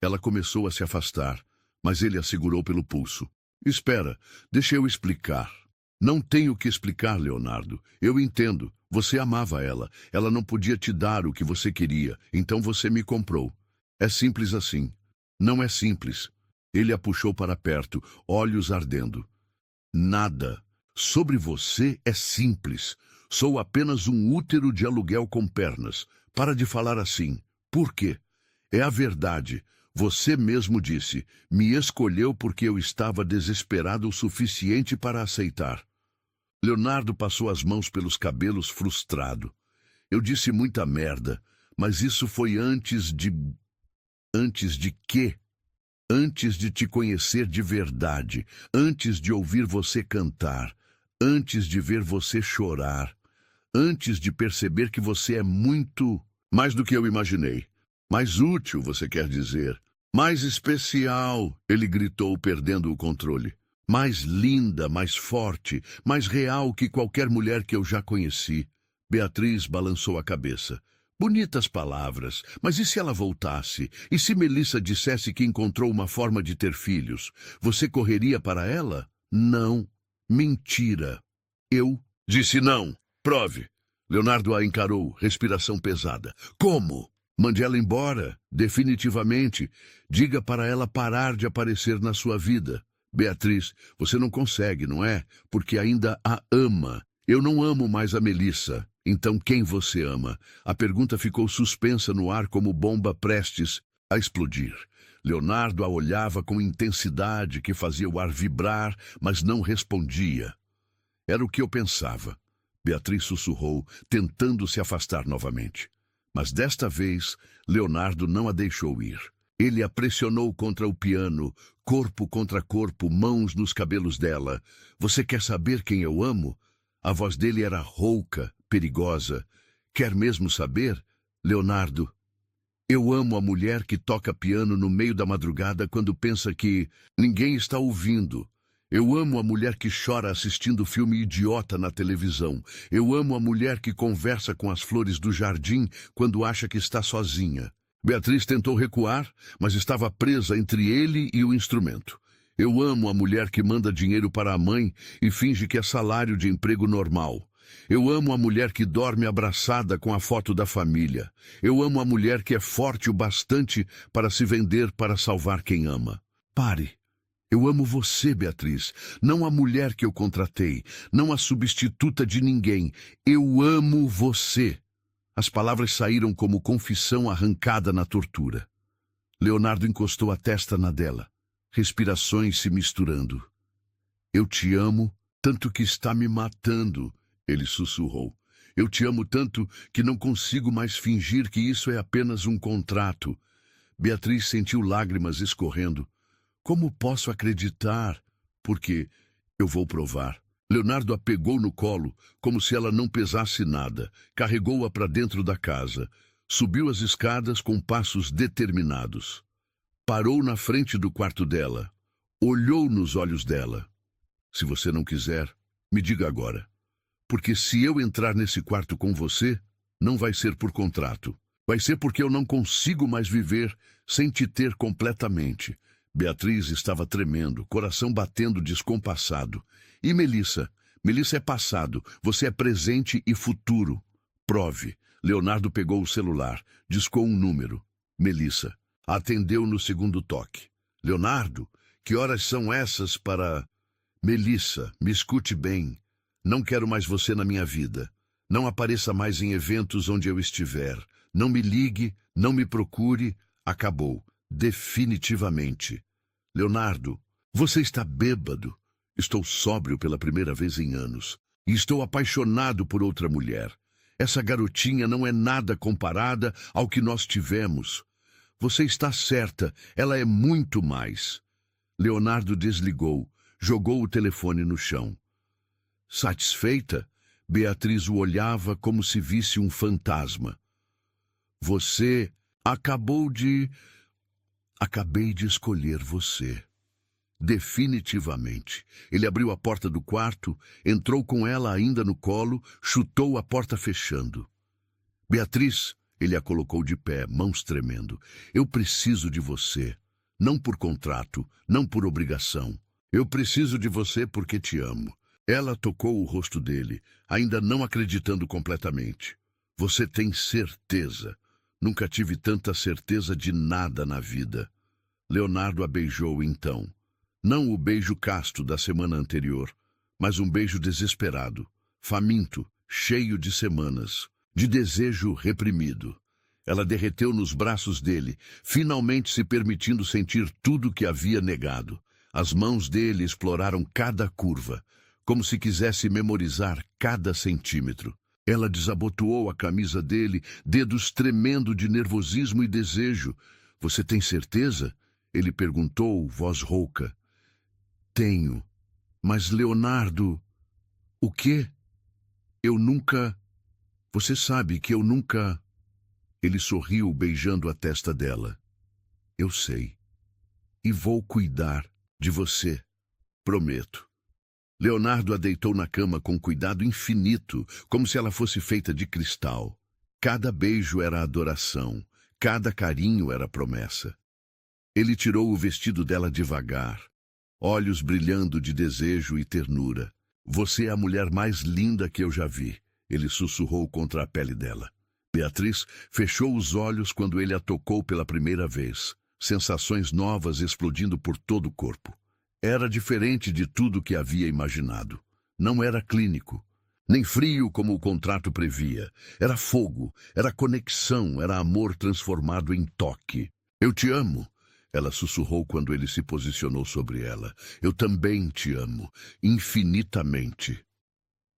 Ela começou a se afastar, mas ele a segurou pelo pulso. Espera, deixa eu explicar. Não tenho que explicar, Leonardo. Eu entendo. Você amava ela. Ela não podia te dar o que você queria, então você me comprou. É simples assim. Não é simples. Ele a puxou para perto, olhos ardendo. Nada. Sobre você é simples. Sou apenas um útero de aluguel com pernas. Para de falar assim. Por quê? É a verdade. Você mesmo disse. Me escolheu porque eu estava desesperado o suficiente para aceitar. Leonardo passou as mãos pelos cabelos frustrado. Eu disse muita merda, mas isso foi antes de... Antes de quê? Antes de te conhecer de verdade, antes de ouvir você cantar, antes de ver você chorar, antes de perceber que você é muito mais do que eu imaginei. Mais útil, você quer dizer. Mais especial, ele gritou, perdendo o controle. Mais linda, mais forte, mais real que qualquer mulher que eu já conheci. Beatriz balançou a cabeça. Bonitas palavras, mas e se ela voltasse? E se Melissa dissesse que encontrou uma forma de ter filhos? Você correria para ela? Não. Mentira. Eu disse não. Prove. Leonardo a encarou, respiração pesada. Como? Mande ela embora, definitivamente. Diga para ela parar de aparecer na sua vida. Beatriz, você não consegue, não é? Porque ainda a ama. Eu não amo mais a Melissa. Então quem você ama? A pergunta ficou suspensa no ar como bomba prestes a explodir. Leonardo a olhava com intensidade que fazia o ar vibrar, mas não respondia. Era o que eu pensava. Beatriz sussurrou, tentando se afastar novamente. Mas desta vez, Leonardo não a deixou ir. Ele a pressionou contra o piano, corpo contra corpo, mãos nos cabelos dela. Você quer saber quem eu amo? A voz dele era rouca, perigosa. Quer mesmo saber? Leonardo, eu amo a mulher que toca piano no meio da madrugada quando pensa que ninguém está ouvindo. Eu amo a mulher que chora assistindo filme idiota na televisão. Eu amo a mulher que conversa com as flores do jardim quando acha que está sozinha. Beatriz tentou recuar, mas estava presa entre ele e o instrumento. Eu amo a mulher que manda dinheiro para a mãe e finge que é salário de emprego normal. Eu amo a mulher que dorme abraçada com a foto da família. Eu amo a mulher que é forte o bastante para se vender para salvar quem ama. Pare. Eu amo você, Beatriz, não a mulher que eu contratei, não a substituta de ninguém. Eu amo você. As palavras saíram como confissão arrancada na tortura. Leonardo encostou a testa na dela, respirações se misturando. Eu te amo tanto que está me matando, ele sussurrou. Eu te amo tanto que não consigo mais fingir que isso é apenas um contrato. Beatriz sentiu lágrimas escorrendo. Como posso acreditar? Porque eu vou provar. Leonardo a pegou no colo, como se ela não pesasse nada. Carregou-a para dentro da casa. Subiu as escadas com passos determinados. Parou na frente do quarto dela. Olhou nos olhos dela. Se você não quiser, me diga agora. Porque se eu entrar nesse quarto com você, não vai ser por contrato. Vai ser porque eu não consigo mais viver sem te ter completamente. Beatriz estava tremendo, coração batendo descompassado. E Melissa? Melissa é passado, você é presente e futuro. Prove. Leonardo pegou o celular, discou um número. Melissa. Atendeu no segundo toque. Leonardo, que horas são essas para... Melissa, me escute bem. Não quero mais você na minha vida. Não apareça mais em eventos onde eu estiver. Não me ligue, não me procure. Acabou, definitivamente. Leonardo, você está bêbado. Estou sóbrio pela primeira vez em anos. E estou apaixonado por outra mulher. Essa garotinha não é nada comparada ao que nós tivemos. Você está certa, ela é muito mais. Leonardo desligou, jogou o telefone no chão. Satisfeita, Beatriz o olhava como se visse um fantasma. Você acabou de... Acabei de escolher você. Definitivamente. Ele abriu a porta do quarto, entrou com ela ainda no colo, chutou a porta fechando. Beatriz, ele a colocou de pé, mãos tremendo. Eu preciso de você. Não por contrato, não por obrigação. Eu preciso de você porque te amo. Ela tocou o rosto dele, ainda não acreditando completamente. Você tem certeza? Nunca tive tanta certeza de nada na vida. Leonardo a beijou então. Não o beijo casto da semana anterior, mas um beijo desesperado, faminto, cheio de semanas, de desejo reprimido. Ela derreteu nos braços dele, finalmente se permitindo sentir tudo que havia negado. As mãos dele exploraram cada curva, como se quisesse memorizar cada centímetro. Ela desabotoou a camisa dele, dedos tremendo de nervosismo e desejo. Você tem certeza? Ele perguntou, voz rouca. Tenho. Mas, Leonardo... O quê? Eu nunca... Você sabe que eu nunca... Ele sorriu, beijando a testa dela. Eu sei. E vou cuidar de você. Prometo. Leonardo a deitou na cama com cuidado infinito, como se ela fosse feita de cristal. Cada beijo era adoração, cada carinho era promessa. Ele tirou o vestido dela devagar, olhos brilhando de desejo e ternura. Você é a mulher mais linda que eu já vi, ele sussurrou contra a pele dela. Beatriz fechou os olhos quando ele a tocou pela primeira vez, sensações novas explodindo por todo o corpo. Era diferente de tudo que havia imaginado. Não era clínico, nem frio como o contrato previa. Era fogo, era conexão, era amor transformado em toque. Eu te amo, ela sussurrou quando ele se posicionou sobre ela. Eu também te amo, infinitamente.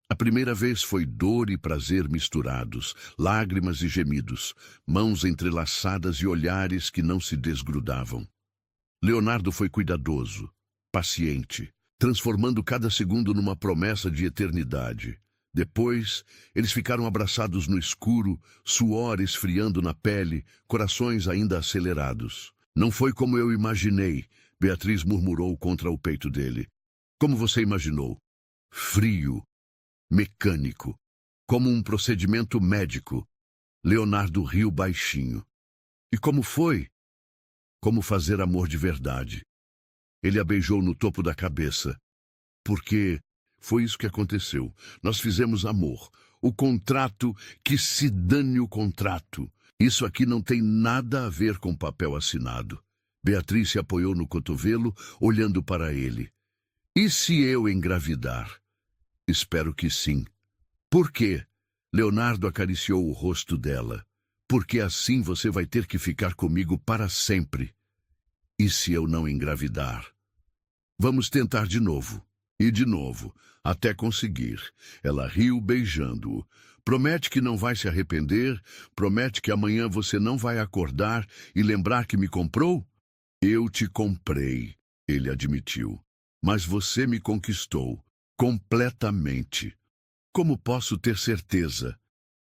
A primeira vez foi dor e prazer misturados, lágrimas e gemidos, mãos entrelaçadas e olhares que não se desgrudavam. Leonardo foi cuidadoso, paciente, transformando cada segundo numa promessa de eternidade. Depois, eles ficaram abraçados no escuro, suor esfriando na pele, corações ainda acelerados. Não foi como eu imaginei, Beatriz murmurou contra o peito dele. Como você imaginou? Frio, mecânico, como um procedimento médico. Leonardo riu baixinho. E como foi? Como fazer amor de verdade. Ele a beijou no topo da cabeça. Porque foi isso que aconteceu. Nós fizemos amor. O contrato, que se dane o contrato. Isso aqui não tem nada a ver com papel assinado. Beatriz se apoiou no cotovelo, olhando para ele. E se eu engravidar? Espero que sim. Por quê? Leonardo acariciou o rosto dela. Porque assim você vai ter que ficar comigo para sempre. E se eu não engravidar? Vamos tentar de novo. E de novo, até conseguir. Ela riu beijando-o. Promete que não vai se arrepender? Promete que amanhã você não vai acordar e lembrar que me comprou? Eu te comprei, ele admitiu. Mas você me conquistou. Completamente. Como posso ter certeza?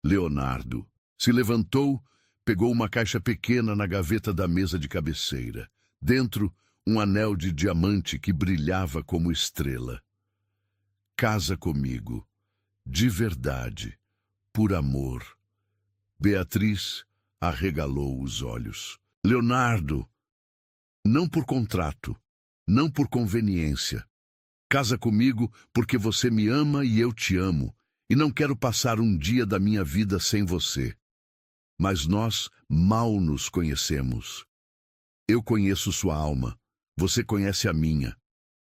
Leonardo se levantou, pegou uma caixa pequena na gaveta da mesa de cabeceira. Dentro, um anel de diamante que brilhava como estrela. Casa comigo. De verdade. Por amor. Beatriz arregalou os olhos. Leonardo, não por contrato, não por conveniência. Casa comigo porque você me ama e eu te amo, e não quero passar um dia da minha vida sem você. Mas nós mal nos conhecemos. Eu conheço sua alma, você conhece a minha.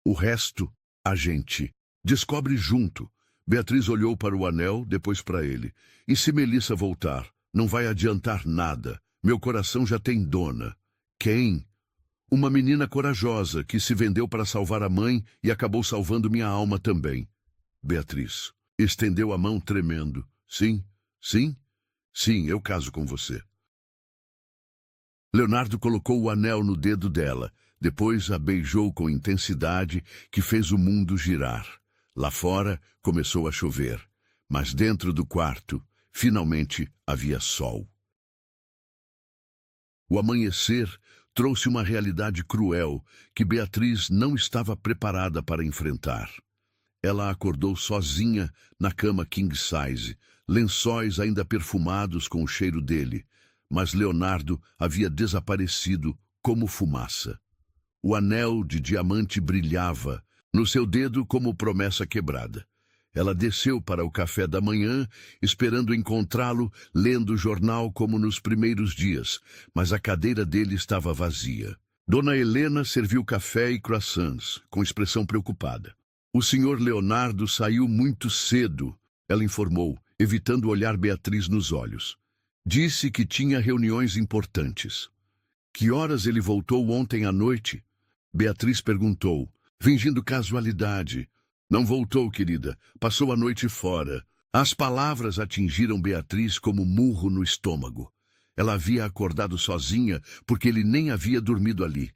O resto, a gente descobre junto. Beatriz olhou para o anel, depois para ele. E se Melissa voltar? Não vai adiantar nada. Meu coração já tem dona. Quem? Uma menina corajosa que se vendeu para salvar a mãe e acabou salvando minha alma também. Beatriz estendeu a mão tremendo. Sim, sim, sim, eu caso com você. Leonardo colocou o anel no dedo dela, depois a beijou com intensidade que fez o mundo girar. Lá fora começou a chover, mas dentro do quarto, finalmente havia sol. O amanhecer trouxe uma realidade cruel que Beatriz não estava preparada para enfrentar. Ela acordou sozinha na cama king size, lençóis ainda perfumados com o cheiro dele, mas Leonardo havia desaparecido como fumaça. O anel de diamante brilhava no seu dedo como promessa quebrada. Ela desceu para o café da manhã, esperando encontrá-lo lendo o jornal como nos primeiros dias, mas a cadeira dele estava vazia. Dona Helena serviu café e croissants, com expressão preocupada. O senhor Leonardo saiu muito cedo, ela informou, evitando olhar Beatriz nos olhos. Disse que tinha reuniões importantes. Que horas ele voltou ontem à noite? Beatriz perguntou, fingindo casualidade. Não voltou, querida. Passou a noite fora. As palavras atingiram Beatriz como murro no estômago. Ela havia acordado sozinha porque ele nem havia dormido ali.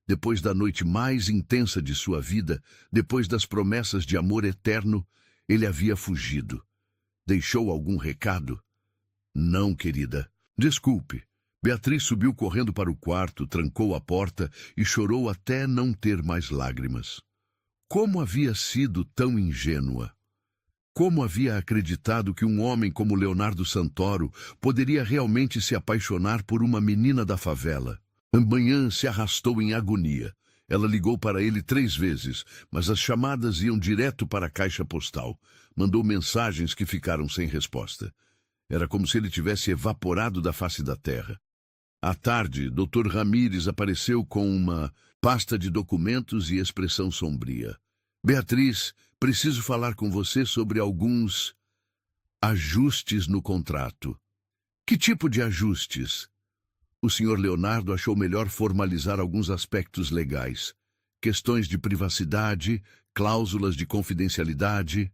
Depois da noite mais intensa de sua vida, depois das promessas de amor eterno, ele havia fugido. Deixou algum recado? Não, querida. Desculpe. Beatriz subiu correndo para o quarto, trancou a porta e chorou até não ter mais lágrimas. Como havia sido tão ingênua? Como havia acreditado que um homem como Leonardo Santoro poderia realmente se apaixonar por uma menina da favela? A manhã se arrastou em agonia. Ela ligou para ele 3 vezes, mas as chamadas iam direto para a caixa postal. Mandou mensagens que ficaram sem resposta. Era como se ele tivesse evaporado da face da terra. À tarde, Dr. Ramírez apareceu com uma pasta de documentos e expressão sombria. Beatriz, preciso falar com você sobre alguns ajustes no contrato. Que tipo de ajustes? O Sr. Leonardo achou melhor formalizar alguns aspectos legais. Questões de privacidade, cláusulas de confidencialidade.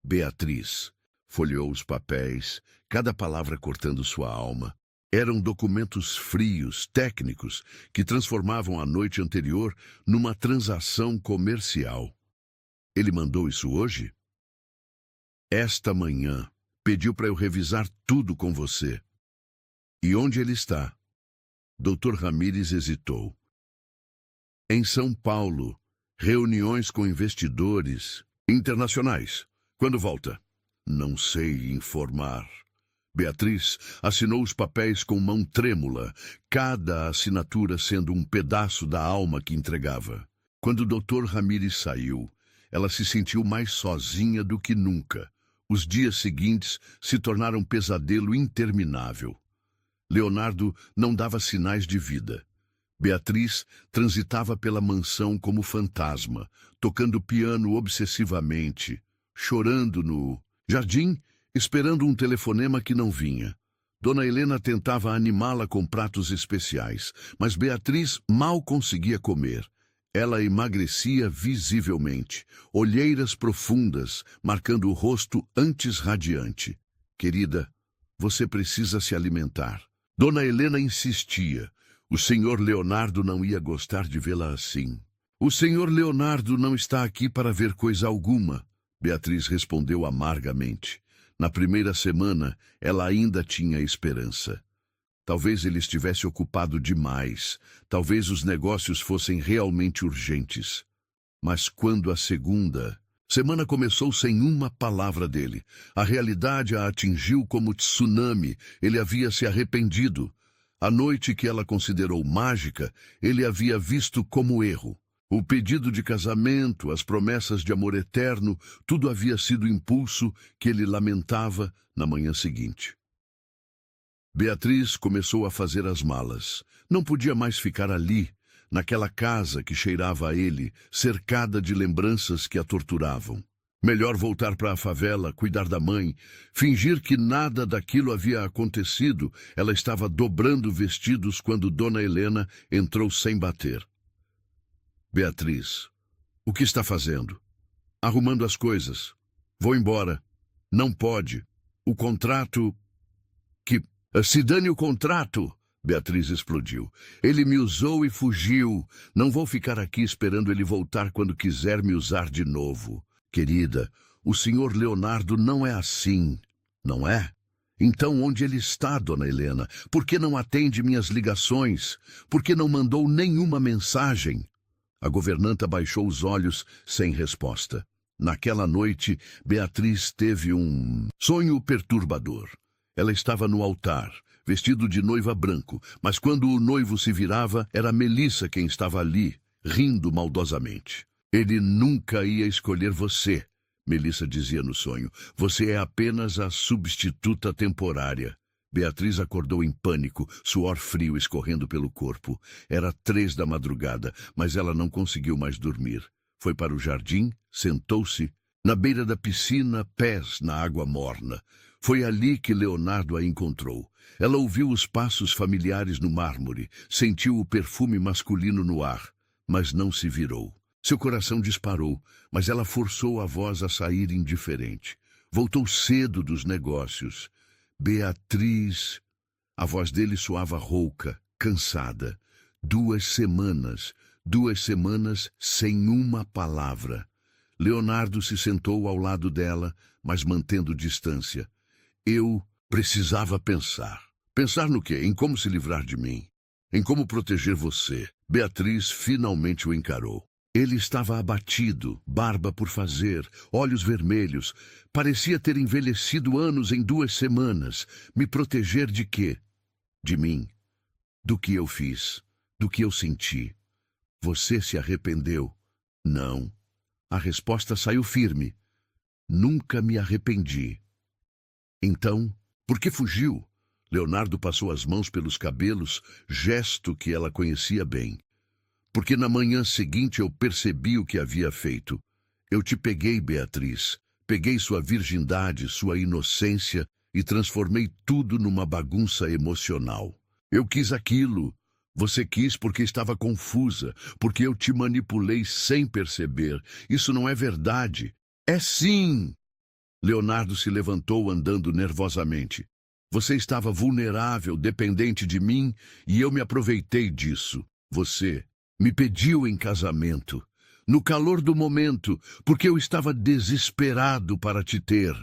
Beatriz folheou os papéis, cada palavra cortando sua alma. Eram documentos frios, técnicos, que transformavam a noite anterior numa transação comercial. Ele mandou isso hoje? Esta manhã. Pediu para eu revisar tudo com você. E onde ele está? Dr. Ramírez hesitou. Em São Paulo. Reuniões com investidores internacionais. Quando volta? Não sei informar. Beatriz assinou os papéis com mão trêmula, cada assinatura sendo um pedaço da alma que entregava. Quando o Dr. Ramírez saiu, ela se sentiu mais sozinha do que nunca. Os dias seguintes se tornaram um pesadelo interminável. Leonardo não dava sinais de vida. Beatriz transitava pela mansão como fantasma, tocando piano obsessivamente, chorando no jardim, esperando um telefonema que não vinha. Dona Helena tentava animá-la com pratos especiais, mas Beatriz mal conseguia comer. Ela emagrecia visivelmente, olheiras profundas, marcando o rosto antes radiante. Querida, você precisa se alimentar. Dona Helena insistia. O senhor Leonardo não ia gostar de vê-la assim. O senhor Leonardo não está aqui para ver coisa alguma, Beatriz respondeu amargamente. Na primeira semana, ela ainda tinha esperança. Talvez ele estivesse ocupado demais. Talvez os negócios fossem realmente urgentes. Mas quando a segunda semana começou sem uma palavra dele, a realidade a atingiu como tsunami. Ele havia se arrependido. A noite que ela considerou mágica, ele havia visto como erro. O pedido de casamento, as promessas de amor eterno, tudo havia sido impulso que ele lamentava na manhã seguinte. Beatriz começou a fazer as malas. Não podia mais ficar ali, naquela casa que cheirava a ele, cercada de lembranças que a torturavam. Melhor voltar para a favela, cuidar da mãe, fingir que nada daquilo havia acontecido. Ela estava dobrando vestidos quando Dona Helena entrou sem bater. Beatriz, o que está fazendo? Arrumando as coisas. Vou embora. Não pode. O contrato... Se dane o contrato! Beatriz explodiu. Ele me usou e fugiu. Não vou ficar aqui esperando ele voltar quando quiser me usar de novo. Querida, o senhor Leonardo não é assim, não é? Então onde ele está, Dona Helena? Por que não atende minhas ligações? Por que não mandou nenhuma mensagem? A governanta baixou os olhos sem resposta. Naquela noite, Beatriz teve um sonho perturbador. Ela estava no altar, vestido de noiva branco, mas quando o noivo se virava, era Melissa quem estava ali, rindo maldosamente. Ele nunca ia escolher você, Melissa dizia no sonho. Você é apenas a substituta temporária. Beatriz acordou em pânico, suor frio escorrendo pelo corpo. Era 3 da madrugada, mas ela não conseguiu mais dormir. Foi para o jardim, sentou-se, na beira da piscina, pés na água morna. Foi ali que Leonardo a encontrou. Ela ouviu os passos familiares no mármore, sentiu o perfume masculino no ar, mas não se virou. Seu coração disparou, mas ela forçou a voz a sair indiferente. Voltou cedo dos negócios. Beatriz... A voz dele soava rouca, cansada. 2 semanas sem uma palavra. Leonardo se sentou ao lado dela, mas mantendo distância. Eu precisava pensar. Pensar no quê? Em como se livrar de mim. Em como proteger você. Beatriz finalmente o encarou. Ele estava abatido, barba por fazer, olhos vermelhos. Parecia ter envelhecido anos em 2 semanas. Me proteger de quê? De mim. Do que eu fiz. Do que eu senti. Você se arrependeu? Não. A resposta saiu firme. Nunca me arrependi. Então, por que fugiu? Leonardo passou as mãos pelos cabelos, gesto que ela conhecia bem. Porque na manhã seguinte eu percebi o que havia feito. Eu te peguei, Beatriz. Peguei sua virgindade, sua inocência e transformei tudo numa bagunça emocional. Eu quis aquilo. Você quis porque estava confusa, porque eu te manipulei sem perceber. Isso não é verdade. É sim! Leonardo se levantou andando nervosamente. Você estava vulnerável, dependente de mim, e eu me aproveitei disso. Você me pediu em casamento, no calor do momento, porque eu estava desesperado para te ter.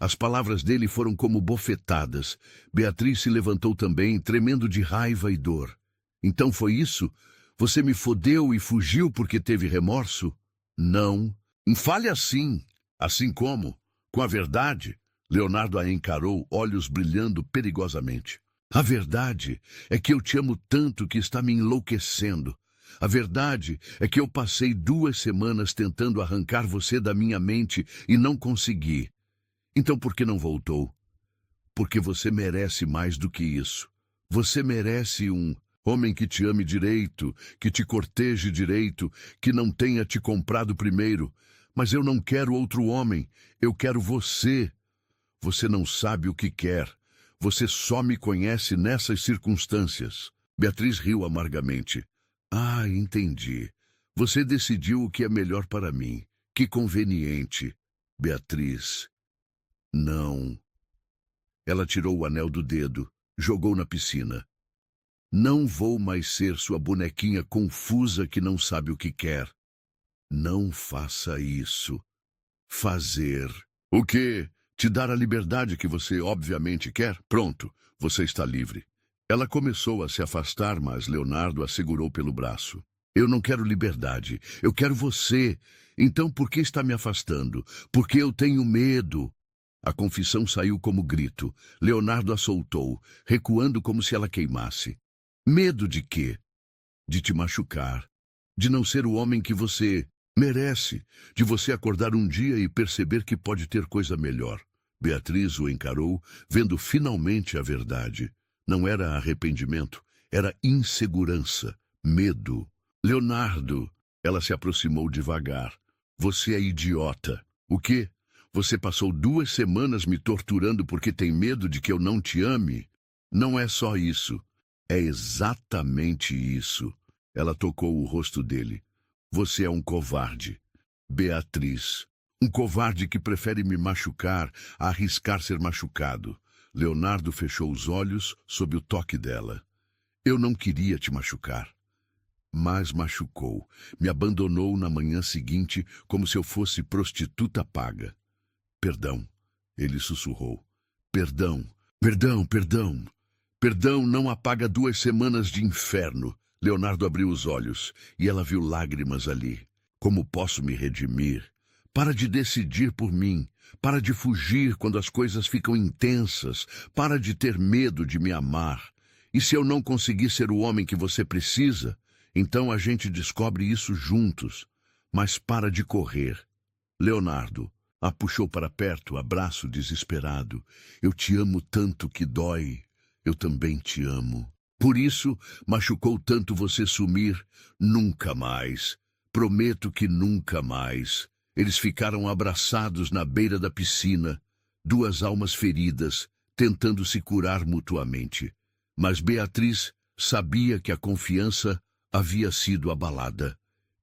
As palavras dele foram como bofetadas. Beatriz se levantou também, tremendo de raiva e dor. Então foi isso? Você me fodeu e fugiu porque teve remorso? Não. Fale assim. Assim como? Com a verdade? Leonardo a encarou, olhos brilhando perigosamente. A verdade é que eu te amo tanto que está me enlouquecendo. A verdade é que eu passei 2 semanas tentando arrancar você da minha mente e não consegui. Então por que não voltou? Porque você merece mais do que isso. Você merece um homem que te ame direito, que te corteje direito, que não tenha te comprado primeiro. Mas eu não quero outro homem, eu quero você. Você não sabe o que quer. Você só me conhece nessas circunstâncias. Beatriz riu amargamente. Ah, entendi. Você decidiu o que é melhor para mim. Que conveniente. Beatriz. Não. Ela tirou o anel do dedo, jogou na piscina. Não vou mais ser sua bonequinha confusa que não sabe o que quer. Não faça isso. Fazer. O quê? Te dar a liberdade que você obviamente quer? Pronto, você está livre. Ela começou a se afastar, mas Leonardo a segurou pelo braço. Eu não quero liberdade, eu quero você. Então por que está me afastando? Porque eu tenho medo. A confissão saiu como grito. Leonardo a soltou, recuando como se ela queimasse. Medo de quê? De te machucar. De não ser o homem que você merece. De você acordar um dia e perceber que pode ter coisa melhor. Beatriz o encarou, vendo finalmente a verdade. Não era arrependimento, era insegurança, medo. Leonardo, ela se aproximou devagar. Você é idiota. O quê? Você passou 2 semanas me torturando porque tem medo de que eu não te ame? Não é só isso. É exatamente isso. Ela tocou o rosto dele. Você é um covarde. Beatriz. Um covarde que prefere me machucar a arriscar ser machucado. Leonardo fechou os olhos sob o toque dela. Eu não queria te machucar. Mas machucou. Me abandonou na manhã seguinte como se eu fosse prostituta paga. Perdão, ele sussurrou. Perdão, perdão, perdão. Perdão não apaga 2 semanas de inferno. Leonardo abriu os olhos e ela viu lágrimas ali. Como posso me redimir? Para de decidir por mim. Para de fugir quando as coisas ficam intensas. Para de ter medo de me amar. E se eu não conseguir ser o homem que você precisa, então a gente descobre isso juntos. Mas para de correr. Leonardo a puxou para perto, abraço desesperado. Eu te amo tanto que dói. Eu também te amo. Por isso, machucou tanto você sumir. Nunca mais. Prometo que nunca mais. Eles ficaram abraçados na beira da piscina, 2 almas feridas, tentando se curar mutuamente. Mas Beatriz sabia que a confiança havia sido abalada.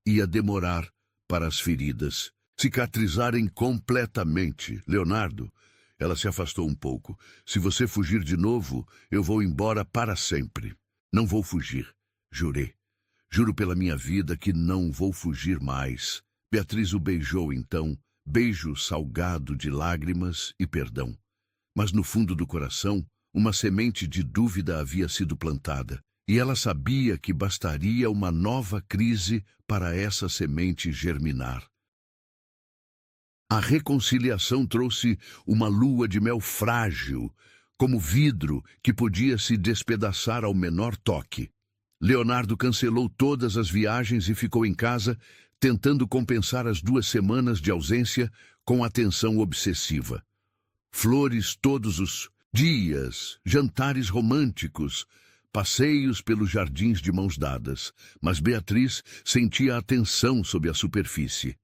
Ia demorar para as feridas cicatrizarem completamente. Leonardo, ela se afastou um pouco. Se você fugir de novo, eu vou embora para sempre. Não vou fugir, jurei. Juro pela minha vida que não vou fugir mais. Beatriz o beijou então, beijo salgado de lágrimas e perdão. Mas no fundo do coração, uma semente de dúvida havia sido plantada. E ela sabia que bastaria uma nova crise para essa semente germinar. A reconciliação trouxe uma lua de mel frágil, como vidro que podia se despedaçar ao menor toque. Leonardo cancelou todas as viagens e ficou em casa, tentando compensar as 2 semanas de ausência com atenção obsessiva. Flores todos os dias, jantares românticos, passeios pelos jardins de mãos dadas, mas Beatriz sentia a tensão sob a superfície.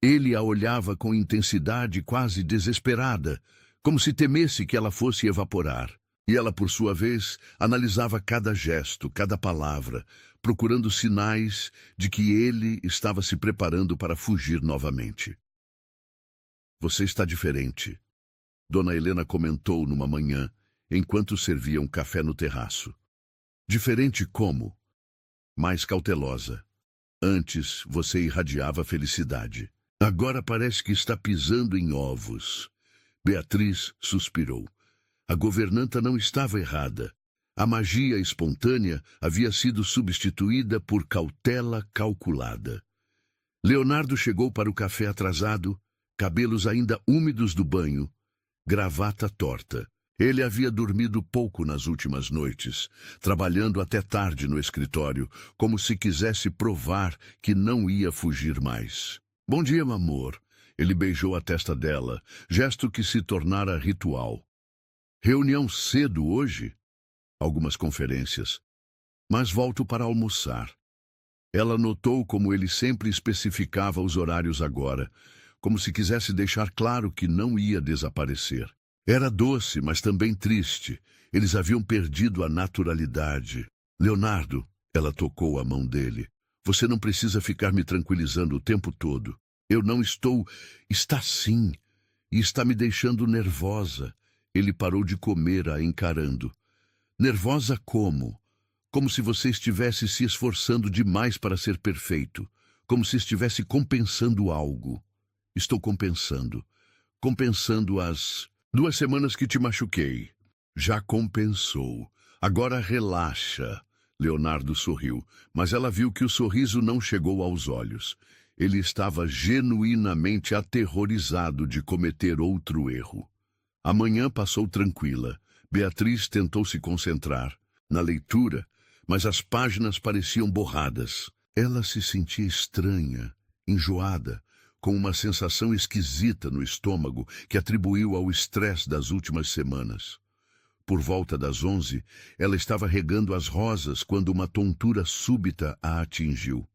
Ele a olhava com intensidade quase desesperada, como se temesse que ela fosse evaporar. E ela, por sua vez, analisava cada gesto, cada palavra, procurando sinais de que ele estava se preparando para fugir novamente. Você está diferente, Dona Helena comentou numa manhã, enquanto serviam café no terraço. Diferente como? Mais cautelosa. Antes você irradiava felicidade. Agora parece que está pisando em ovos. Beatriz suspirou. A governanta não estava errada. A magia espontânea havia sido substituída por cautela calculada. Leonardo chegou para o café atrasado, cabelos ainda úmidos do banho, gravata torta. Ele havia dormido pouco nas últimas noites, trabalhando até tarde no escritório, como se quisesse provar que não ia fugir mais. Bom dia, meu amor. Ele beijou a testa dela, gesto que se tornara ritual. Reunião cedo hoje? Algumas conferências. Mas volto para almoçar. Ela notou como ele sempre especificava os horários agora, como se quisesse deixar claro que não ia desaparecer. Era doce, mas também triste. Eles haviam perdido a naturalidade. Leonardo, ela tocou a mão dele. Você não precisa ficar me tranquilizando o tempo todo. Eu não estou... Está sim. E está me deixando nervosa. Ele parou de comer, a encarando. Nervosa como? Como se você estivesse se esforçando demais para ser perfeito. Como se estivesse compensando algo. Estou compensando. Compensando as 2 semanas que te machuquei. Já compensou. Agora relaxa. Leonardo sorriu, mas ela viu que o sorriso não chegou aos olhos. Ele estava genuinamente aterrorizado de cometer outro erro. A manhã passou tranquila. Beatriz tentou se concentrar na leitura, mas as páginas pareciam borradas. Ela se sentia estranha, enjoada, com uma sensação esquisita no estômago que atribuiu ao estresse das últimas semanas. Por volta das 11, ela estava regando as rosas quando uma tontura súbita a atingiu.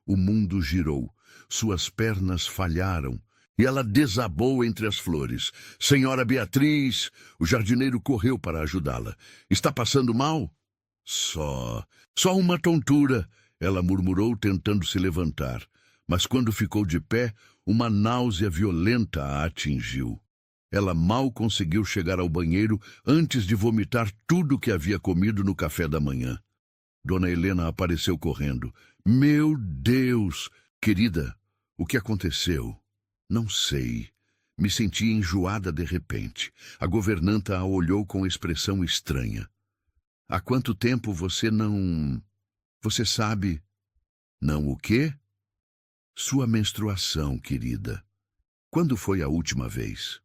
O mundo girou, suas pernas falharam e ela desabou entre as flores. Senhora Beatriz! O jardineiro correu para ajudá-la. Está passando mal? Só uma tontura, ela murmurou, tentando se levantar. Mas quando ficou de pé, uma náusea violenta a atingiu. Ela mal conseguiu chegar ao banheiro antes de vomitar tudo o que havia comido no café da manhã. Dona Helena apareceu correndo. Meu Deus! Querida, o que aconteceu? Não sei. Me senti enjoada de repente. A governanta a olhou com expressão estranha. Há quanto tempo você não... Você sabe... Não o quê? Sua menstruação, querida. Quando foi a última vez?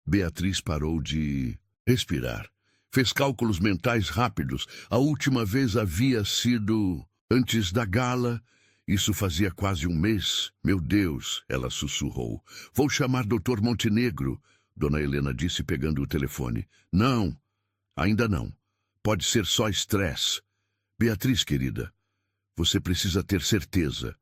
Beatriz parou de respirar. Fez cálculos mentais rápidos. A última vez havia sido antes da gala. Isso fazia quase um mês. Meu Deus, ela sussurrou. Vou chamar Dr. Montenegro, Dona Helena disse pegando o telefone. Não, ainda não. Pode ser só estresse. Beatriz, querida, você precisa ter certeza.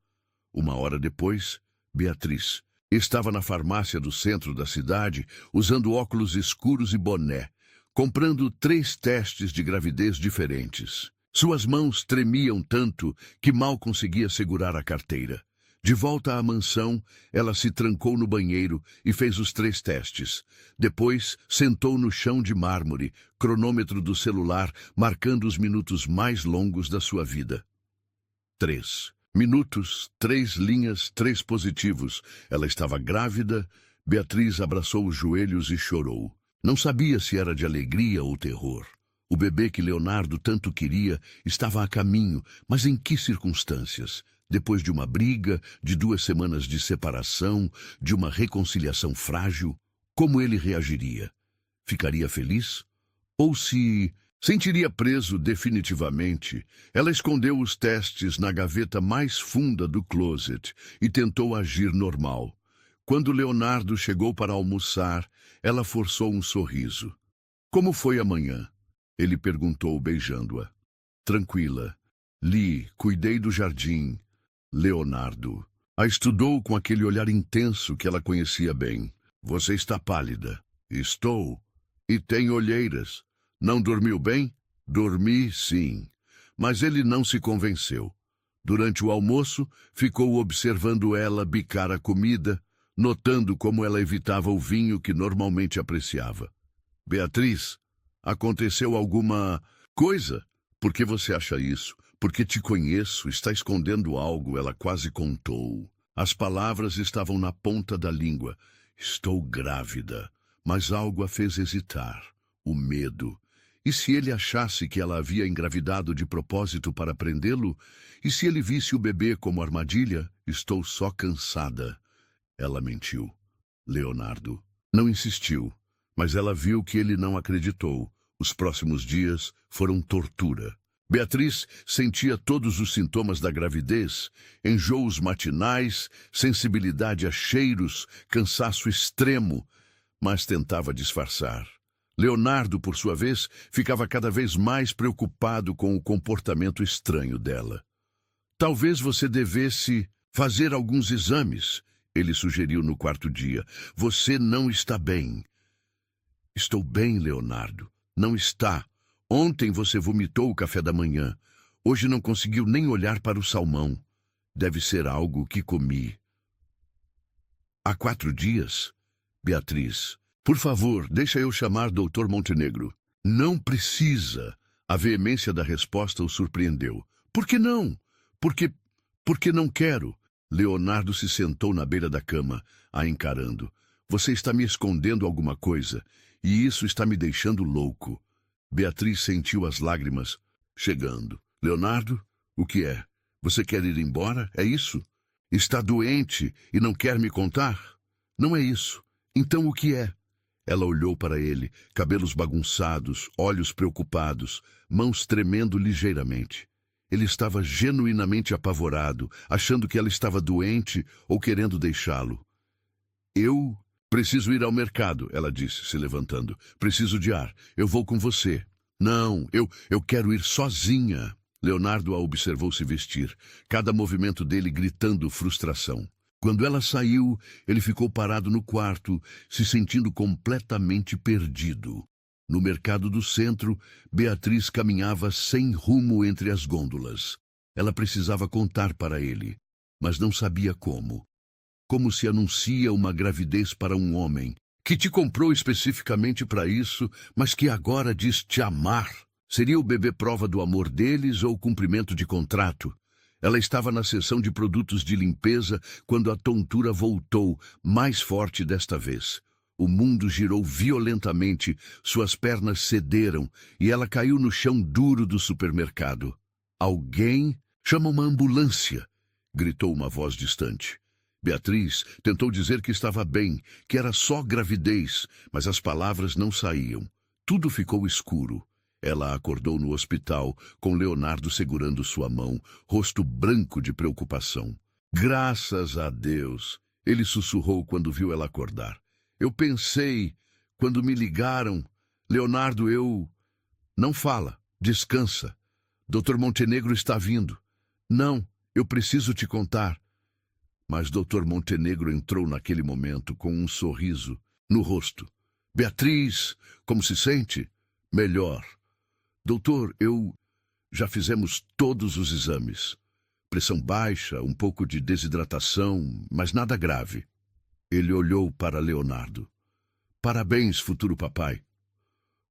Uma hora depois, Beatriz estava na farmácia do centro da cidade, usando óculos escuros e boné, comprando 3 testes de gravidez diferentes. Suas mãos tremiam tanto que mal conseguia segurar a carteira. De volta à mansão, ela se trancou no banheiro e fez os 3 testes. Depois, sentou no chão de mármore, cronômetro do celular, marcando os minutos mais longos da sua vida. 3 minutos, 3 linhas, 3 positivos. Ela estava grávida. Beatriz abraçou os joelhos e chorou. Não sabia se era de alegria ou terror. O bebê que Leonardo tanto queria estava a caminho, mas em que circunstâncias? Depois de uma briga, de 2 semanas de separação, de uma reconciliação frágil, como ele reagiria? Ficaria feliz? Ou se sentiria preso definitivamente? Ela escondeu os testes na gaveta mais funda do closet e tentou agir normal. Quando Leonardo chegou para almoçar, ela forçou um sorriso. Como foi amanhã? Ele perguntou, beijando-a. Tranquila. Li, cuidei do jardim. Leonardo a estudou com aquele olhar intenso que ela conhecia bem. Você está pálida. Estou. E tem olheiras. Não dormiu bem? Dormi, sim. Mas ele não se convenceu. Durante o almoço, ficou observando ela bicar a comida, notando como ela evitava o vinho que normalmente apreciava. Beatriz, aconteceu alguma coisa? Por que você acha isso? Porque te conheço, está escondendo algo, ela quase contou. As palavras estavam na ponta da língua. Estou grávida. Mas algo a fez hesitar. O medo. E se ele achasse que ela havia engravidado de propósito para prendê-lo? E se ele visse o bebê como armadilha? Estou só cansada. Ela mentiu. Leonardo não insistiu, mas ela viu que ele não acreditou. Os próximos dias foram tortura. Beatriz sentia todos os sintomas da gravidez, enjoos matinais, sensibilidade a cheiros, cansaço extremo, mas tentava disfarçar. Leonardo, por sua vez, ficava cada vez mais preocupado com o comportamento estranho dela. Talvez você devesse fazer alguns exames, ele sugeriu no 4º dia. Você não está bem. Estou bem, Leonardo. Não está. Ontem você vomitou o café da manhã. Hoje não conseguiu nem olhar para o salmão. Deve ser algo que comi. Há 4 dias? Beatriz, por favor, deixa eu chamar Dr. Montenegro. Não precisa. A veemência da resposta o surpreendeu. Por que não? Porque não quero. Leonardo se sentou na beira da cama, a encarando. Você está me escondendo alguma coisa, e isso está me deixando louco. Beatriz sentiu as lágrimas chegando. Leonardo, o que é? Você quer ir embora? É isso? Está doente e não quer me contar? Não é isso. Então o que é? Ela olhou para ele, cabelos bagunçados, olhos preocupados, mãos tremendo ligeiramente. Ele estava genuinamente apavorado, achando que ela estava doente ou querendo deixá-lo. Eu preciso ir ao mercado, ela disse, se levantando. Preciso de ar. Eu vou com você. Não, eu quero ir sozinha. Leonardo a observou se vestir, cada movimento dele gritando frustração. Quando ela saiu, ele ficou parado no quarto, se sentindo completamente perdido. No mercado do centro, Beatriz caminhava sem rumo entre as gôndolas. Ela precisava contar para ele, mas não sabia como. Como se anuncia uma gravidez para um homem, que te comprou especificamente para isso, mas que agora diz te amar. Seria o bebê prova do amor deles ou cumprimento de contrato? Ela estava na seção de produtos de limpeza quando a tontura voltou, mais forte desta vez. O mundo girou violentamente, suas pernas cederam e ela caiu no chão duro do supermercado. Alguém? Chama uma ambulância! Gritou uma voz distante. Beatriz tentou dizer que estava bem, que era só gravidez, mas as palavras não saíam. Tudo ficou escuro. Ela acordou no hospital, com Leonardo segurando sua mão, rosto branco de preocupação. Graças a Deus! Ele sussurrou quando viu ela acordar. Eu pensei, quando me ligaram, Leonardo, eu... Não fala, descansa. Dr. Montenegro está vindo. Não, eu preciso te contar. Mas Dr. Montenegro entrou naquele momento com um sorriso no rosto. Beatriz, como se sente? Melhor. Doutor, já fizemos todos os exames. Pressão baixa, um pouco de desidratação, mas nada grave. Ele olhou para Leonardo. Parabéns, futuro papai.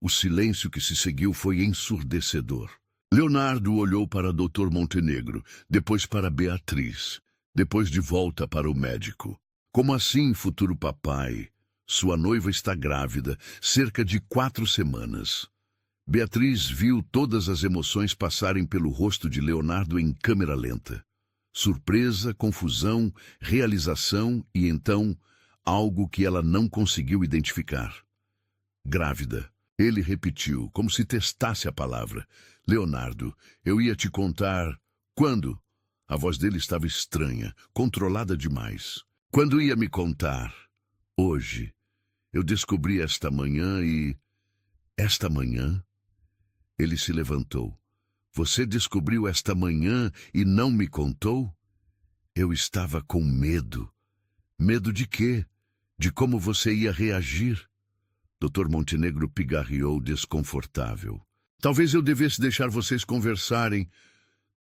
O silêncio que se seguiu foi ensurdecedor. Leonardo olhou para Dr. Montenegro, depois para Beatriz, depois de volta para o médico. Como assim, futuro papai? Sua noiva está grávida, cerca de 4 semanas. Beatriz viu todas as emoções passarem pelo rosto de Leonardo em câmera lenta. Surpresa, confusão, realização e então algo que ela não conseguiu identificar. Grávida. Ele repetiu, como se testasse a palavra. Leonardo, eu ia te contar... Quando? A voz dele estava estranha, controlada demais. Quando ia me contar? Hoje. Eu descobri esta manhã e... Esta manhã? Ele se levantou. Você descobriu esta manhã e não me contou? Eu estava com medo. Medo de quê? De como você ia reagir? Dr. Montenegro pigarreou desconfortável. Talvez eu devesse deixar vocês conversarem.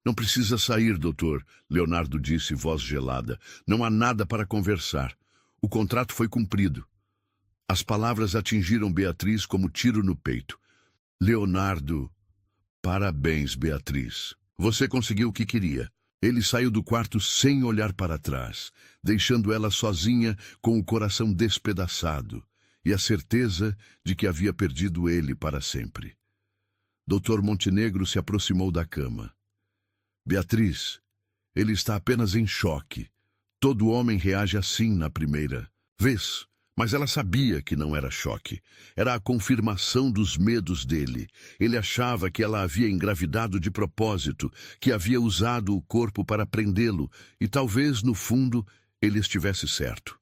Não precisa sair, doutor, Leonardo disse, voz gelada. Não há nada para conversar. O contrato foi cumprido. As palavras atingiram Beatriz como tiro no peito. Leonardo, parabéns, Beatriz. Você conseguiu o que queria. Ele saiu do quarto sem olhar para trás, deixando ela sozinha com o coração despedaçado e a certeza de que havia perdido ele para sempre. Dr. Montenegro se aproximou da cama. Beatriz, ele está apenas em choque. Todo homem reage assim na primeira vez. Mas ela sabia que não era choque. Era a confirmação dos medos dele. Ele achava que ela havia engravidado de propósito, que havia usado o corpo para prendê-lo, e talvez, no fundo, ele estivesse certo.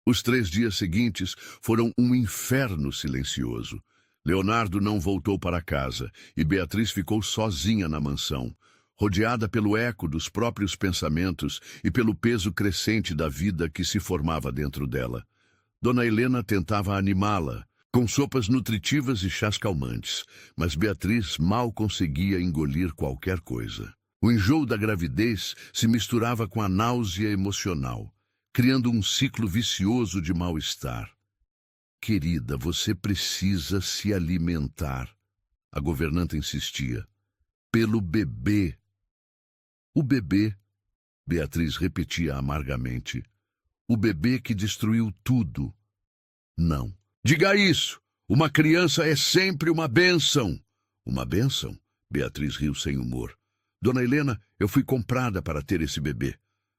Os 3 dias seguintes foram um inferno silencioso. Leonardo não voltou para casa, e Beatriz ficou sozinha na mansão, rodeada pelo eco dos próprios pensamentos e pelo peso crescente da vida que se formava dentro dela. Dona Helena tentava animá-la, com sopas nutritivas e chás calmantes, mas Beatriz mal conseguia engolir qualquer coisa. O enjoo da gravidez se misturava com a náusea emocional, criando um ciclo vicioso de mal-estar. Querida, você precisa se alimentar, a governanta insistia. Pelo bebê. O bebê, Beatriz repetia amargamente. O bebê que destruiu tudo. Não. Diga isso! Uma criança é sempre uma bênção. Uma bênção? Beatriz riu sem humor. Dona Helena, eu fui comprada para ter esse bebê.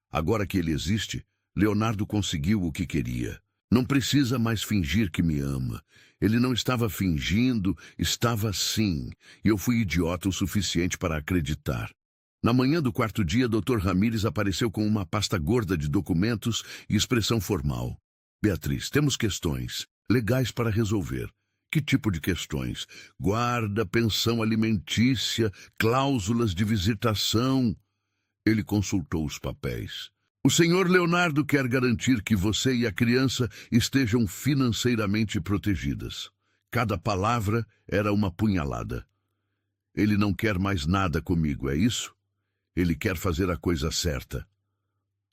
Agora que ele existe, Leonardo conseguiu o que queria. Não precisa mais fingir que me ama. Ele não estava fingindo, estava sim. E eu fui idiota o suficiente para acreditar. Na manhã do 4º dia, Dr. Ramírez apareceu com uma pasta gorda de documentos e expressão formal. Beatriz, temos questões legais para resolver. Que tipo de questões? Guarda, pensão alimentícia, cláusulas de visitação. Ele consultou os papéis. O senhor Leonardo quer garantir que você e a criança estejam financeiramente protegidas. Cada palavra era uma punhalada. Ele não quer mais nada comigo, é isso? Ele quer fazer a coisa certa.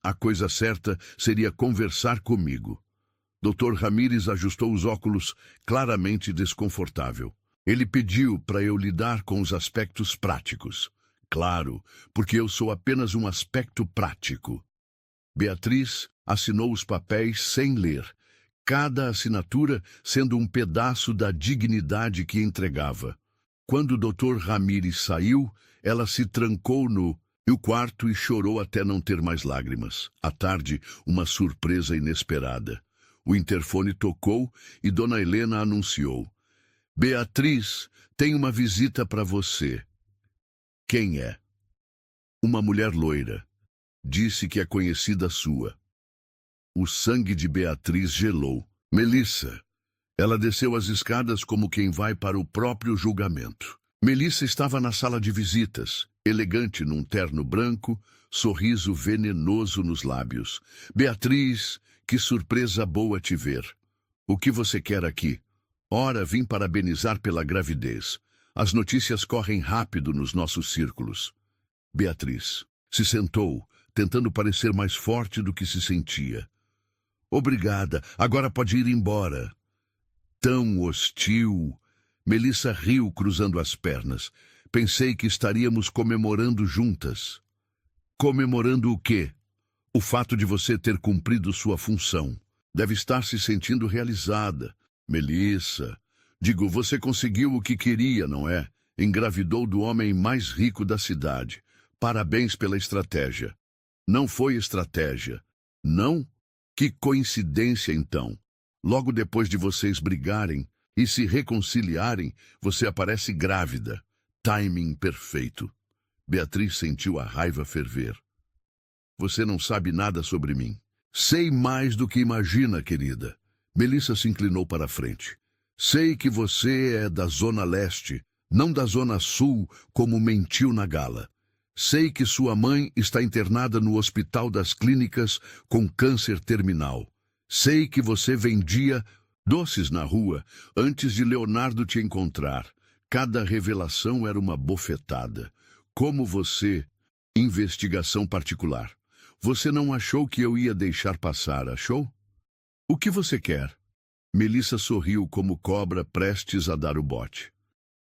A coisa certa seria conversar comigo. Dr. Ramírez ajustou os óculos, claramente desconfortável. Ele pediu para eu lidar com os aspectos práticos. Claro, porque eu sou apenas um aspecto prático. Beatriz assinou os papéis sem ler, cada assinatura sendo um pedaço da dignidade que entregava. Quando o Dr. Ramírez saiu, ela se trancou no quarto e chorou até não ter mais lágrimas. À tarde, uma surpresa inesperada. O interfone tocou e Dona Helena anunciou: Beatriz, tem uma visita para você. Quem é? Uma mulher loira. Disse que é conhecida sua. O sangue de Beatriz gelou. Melissa. Ela desceu as escadas como quem vai para o próprio julgamento. Melissa estava na sala de visitas, elegante num terno branco, sorriso venenoso nos lábios. Beatriz, que surpresa boa te ver. O que você quer aqui? Ora, vim parabenizar pela gravidez. As notícias correm rápido nos nossos círculos. Beatriz se sentou, tentando parecer mais forte do que se sentia. Obrigada, agora pode ir embora. Tão hostil. Melissa riu cruzando as pernas. Pensei que estaríamos comemorando juntas. Comemorando o quê? O fato de você ter cumprido sua função. Deve estar se sentindo realizada. Melissa, digo, você conseguiu o que queria, não é? Engravidou do homem mais rico da cidade. Parabéns pela estratégia. Não foi estratégia. Não? Que coincidência, então. Logo depois de vocês brigarem e se reconciliarem, você aparece grávida. Timing perfeito. Beatriz sentiu a raiva ferver. Você não sabe nada sobre mim. Sei mais do que imagina, querida. Melissa se inclinou para a frente. Sei que você é da Zona Leste, não da Zona Sul, como mentiu na gala. Sei que sua mãe está internada no Hospital das Clínicas com câncer terminal. Sei que você vendia doces na rua antes de Leonardo te encontrar. Cada revelação era uma bofetada. Como você... Investigação particular. Você não achou que eu ia deixar passar, achou? O que você quer? Melissa sorriu como cobra prestes a dar o bote.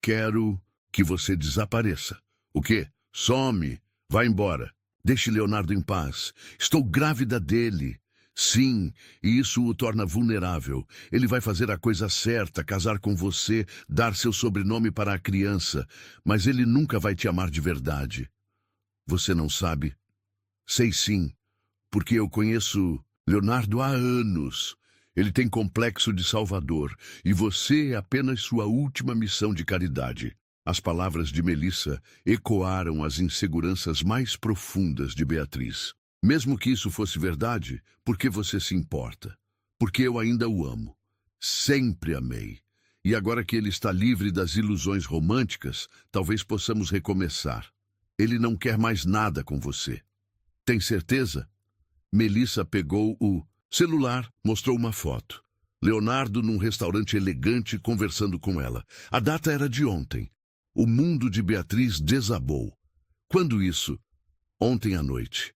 Quero que você desapareça. O quê? Some. Vá embora. Deixe Leonardo em paz. Estou grávida dele. Sim, e isso o torna vulnerável. Ele vai fazer a coisa certa, casar com você, dar seu sobrenome para a criança, mas ele nunca vai te amar de verdade. Você não sabe? Sei sim, porque eu conheço Leonardo há anos. Ele tem complexo de Salvador, e você é apenas sua última missão de caridade. As palavras de Melissa ecoaram as inseguranças mais profundas de Beatriz. Mesmo que isso fosse verdade, por que você se importa? Porque eu ainda o amo. Sempre amei. E agora que ele está livre das ilusões românticas, talvez possamos recomeçar. Ele não quer mais nada com você. Tem certeza? Melissa pegou o celular, mostrou uma foto. Leonardo num restaurante elegante conversando com ela. A data era de ontem. O mundo de Beatriz desabou. Quando isso? Ontem à noite.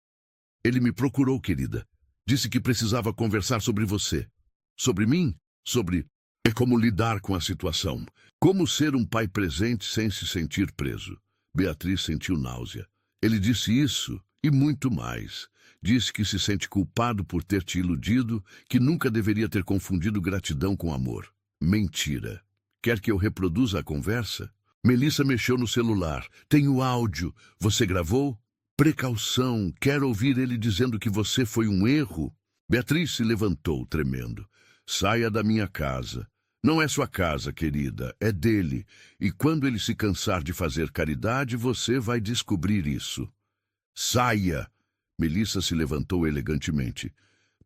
Ele me procurou, querida. Disse que precisava conversar sobre você. Sobre mim? Sobre como lidar com a situação. Como ser um pai presente sem se sentir preso. Beatriz sentiu náusea. Ele disse isso e muito mais. Disse que se sente culpado por ter te iludido, que nunca deveria ter confundido gratidão com amor. Mentira. Quer que eu reproduza a conversa? Melissa mexeu no celular. Tem o áudio. Você gravou? Precaução. Quero ouvir ele dizendo que você foi um erro. Beatriz se levantou, tremendo. Saia da minha casa. Não é sua casa, querida, é dele. E quando ele se cansar de fazer caridade, você vai descobrir isso. Saia! Melissa se levantou elegantemente.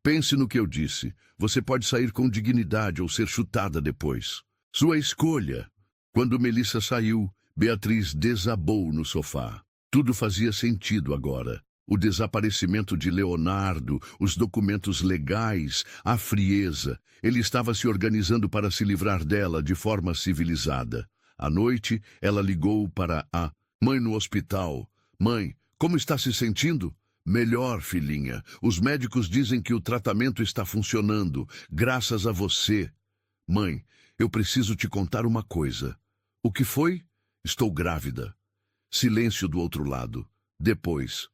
Pense no que eu disse. Você pode sair com dignidade ou ser chutada depois. Sua escolha. Quando Melissa saiu, Beatriz desabou no sofá. Tudo fazia sentido agora. O desaparecimento de Leonardo, os documentos legais, a frieza. Ele estava se organizando para se livrar dela de forma civilizada. À noite, ela ligou para a mãe no hospital. Mãe, como está se sentindo? Melhor, filhinha. Os médicos dizem que o tratamento está funcionando, graças a você. Mãe, eu preciso te contar uma coisa. O que foi? Estou grávida. Silêncio do outro lado. Depois.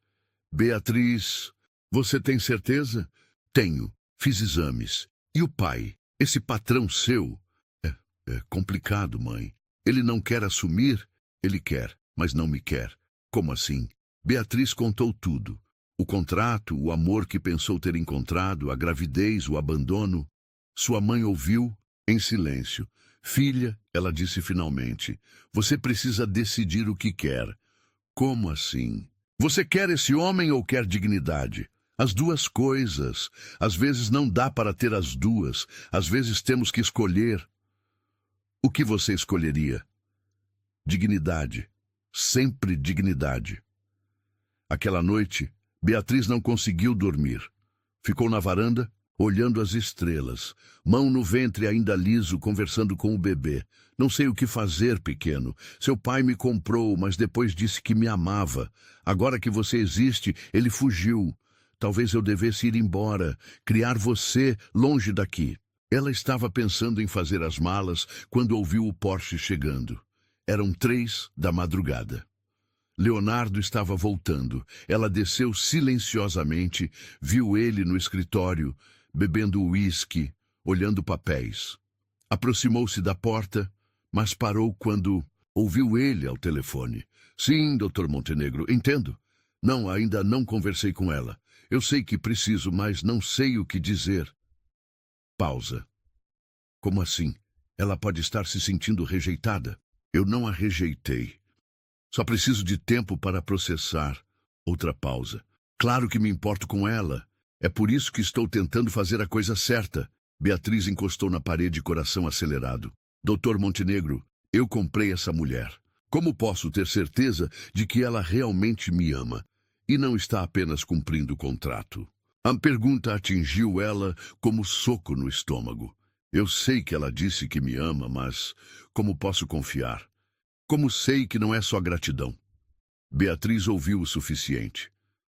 Beatriz, você tem certeza? Tenho. Fiz exames. E o pai? Esse patrão seu? É complicado, mãe. Ele não quer assumir? Ele quer, mas não me quer. Como assim? Beatriz contou tudo. O contrato, o amor que pensou ter encontrado, a gravidez, o abandono. Sua mãe ouviu em silêncio. Filha, ela disse finalmente, você precisa decidir o que quer. Como assim? Você quer esse homem ou quer dignidade? As duas coisas. Às vezes não dá para ter as duas. Às vezes temos que escolher. O que você escolheria? Dignidade. Sempre dignidade. Aquela noite, Beatriz não conseguiu dormir. Ficou na varanda, olhando as estrelas, mão no ventre ainda liso, conversando com o bebê. Não sei o que fazer, pequeno. Seu pai me comprou, mas depois disse que me amava. Agora que você existe, ele fugiu. Talvez eu devesse ir embora, criar você longe daqui. Ela estava pensando em fazer as malas quando ouviu o Porsche chegando. Eram 3 da madrugada. Leonardo estava voltando. Ela desceu silenciosamente, viu ele no escritório, bebendo uísque, olhando papéis. Aproximou-se da porta, mas parou quando ouviu ele ao telefone. Sim, Dr. Montenegro, entendo. Não, ainda não conversei com ela. Eu sei que preciso, mas não sei o que dizer. Pausa. Como assim? Ela pode estar se sentindo rejeitada. Eu não a rejeitei. Só preciso de tempo para processar. Outra pausa. Claro que me importo com ela. É por isso que estou tentando fazer a coisa certa. Beatriz encostou na parede, coração acelerado. Dr. Montenegro, eu comprei essa mulher. Como posso ter certeza de que ela realmente me ama e não está apenas cumprindo o contrato? A pergunta atingiu ela como soco no estômago. Eu sei que ela disse que me ama, mas como posso confiar? Como sei que não é só gratidão? Beatriz ouviu o suficiente.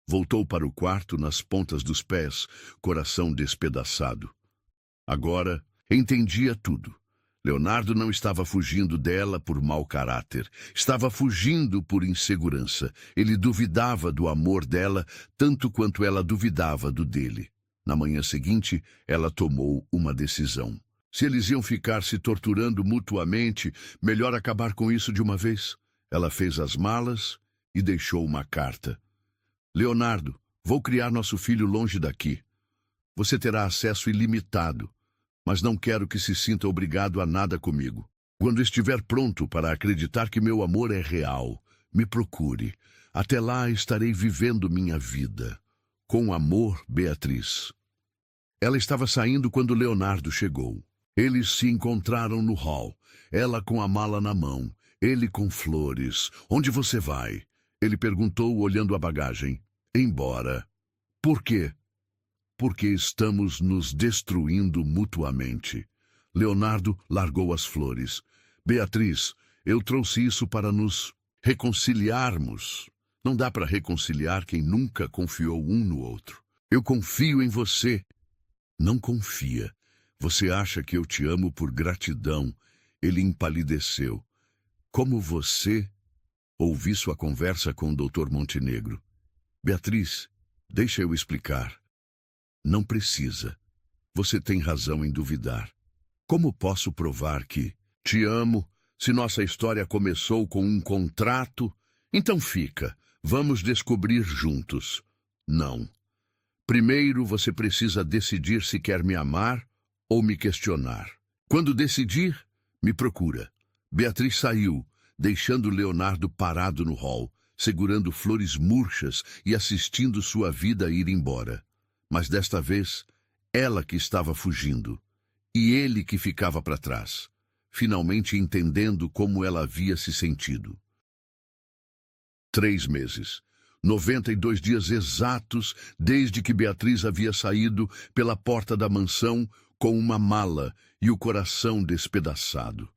Voltou para o quarto nas pontas dos pés, coração despedaçado. Agora entendia tudo. Leonardo não estava fugindo dela por mau caráter. Estava fugindo por insegurança. Ele duvidava do amor dela tanto quanto ela duvidava do dele. Na manhã seguinte, ela tomou uma decisão. Se eles iam ficar se torturando mutuamente, melhor acabar com isso de uma vez. Ela fez as malas e deixou uma carta. Leonardo, vou criar nosso filho longe daqui. Você terá acesso ilimitado, mas não quero que se sinta obrigado a nada comigo. Quando estiver pronto para acreditar que meu amor é real, me procure. Até lá estarei vivendo minha vida. Com amor, Beatriz. Ela estava saindo quando Leonardo chegou. Eles se encontraram no hall, ela com a mala na mão, ele com flores. Onde você vai? Ele perguntou, olhando a bagagem. Embora. Por quê? Porque estamos nos destruindo mutuamente. Leonardo largou as flores. Beatriz, eu trouxe isso para nos reconciliarmos. Não dá para reconciliar quem nunca confiou um no outro. Eu confio em você. Não confia. Você acha que eu te amo por gratidão. Ele empalideceu. Como você? Ouvi sua conversa com o Dr. Montenegro. Beatriz, deixa eu explicar. Não precisa. Você tem razão em duvidar. Como posso provar que te amo se nossa história começou com um contrato? Então fica. Vamos descobrir juntos. Não. Primeiro você precisa decidir se quer me amar ou me questionar. Quando decidir, me procura. Beatriz saiu, deixando Leonardo parado no hall, segurando flores murchas e assistindo sua vida ir embora. Mas desta vez, ela que estava fugindo, e ele que ficava para trás, finalmente entendendo como ela havia se sentido. 3 meses. 92 dias exatos desde que Beatriz havia saído pela porta da mansão com uma mala e o coração despedaçado.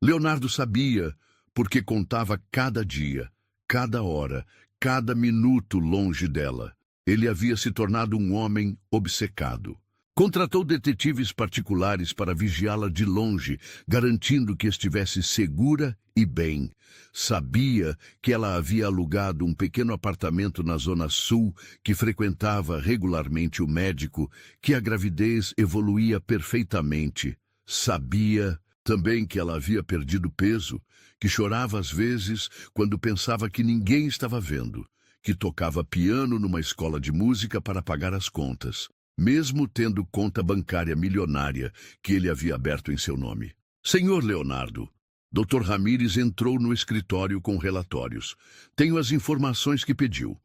Leonardo sabia, porque contava cada dia, cada hora, cada minuto longe dela. Ele havia se tornado um homem obcecado. Contratou detetives particulares para vigiá-la de longe, garantindo que estivesse segura e bem. Sabia que ela havia alugado um pequeno apartamento na Zona Sul, que frequentava regularmente o médico, que a gravidez evoluía perfeitamente. Sabia também que ela havia perdido peso, que chorava às vezes quando pensava que ninguém estava vendo, que tocava piano numa escola de música para pagar as contas, mesmo tendo conta bancária milionária que ele havia aberto em seu nome. Senhor Leonardo, Dr. Ramírez entrou no escritório com relatórios. Tenho as informações que pediu.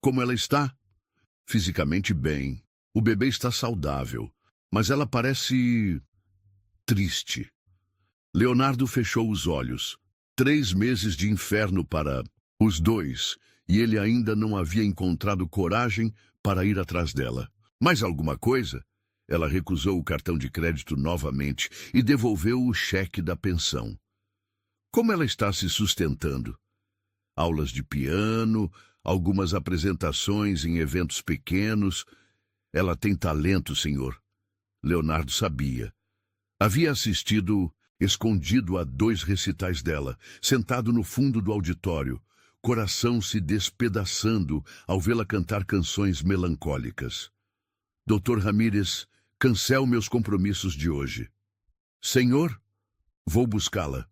Como ela está? Fisicamente bem. O bebê está saudável, mas ela parece triste. Leonardo fechou os olhos. 3 meses de inferno para os dois, e ele ainda não havia encontrado coragem para ir atrás dela. Mais alguma coisa? Ela recusou o cartão de crédito novamente e devolveu o cheque da pensão. Como ela está se sustentando? Aulas de piano, algumas apresentações em eventos pequenos. Ela tem talento, senhor. Leonardo sabia. Havia assistido escondido a 2 recitais dela, sentado no fundo do auditório, coração se despedaçando ao vê-la cantar canções melancólicas. Dr. Ramírez, cancele meus compromissos de hoje. Senhor, vou buscá-la.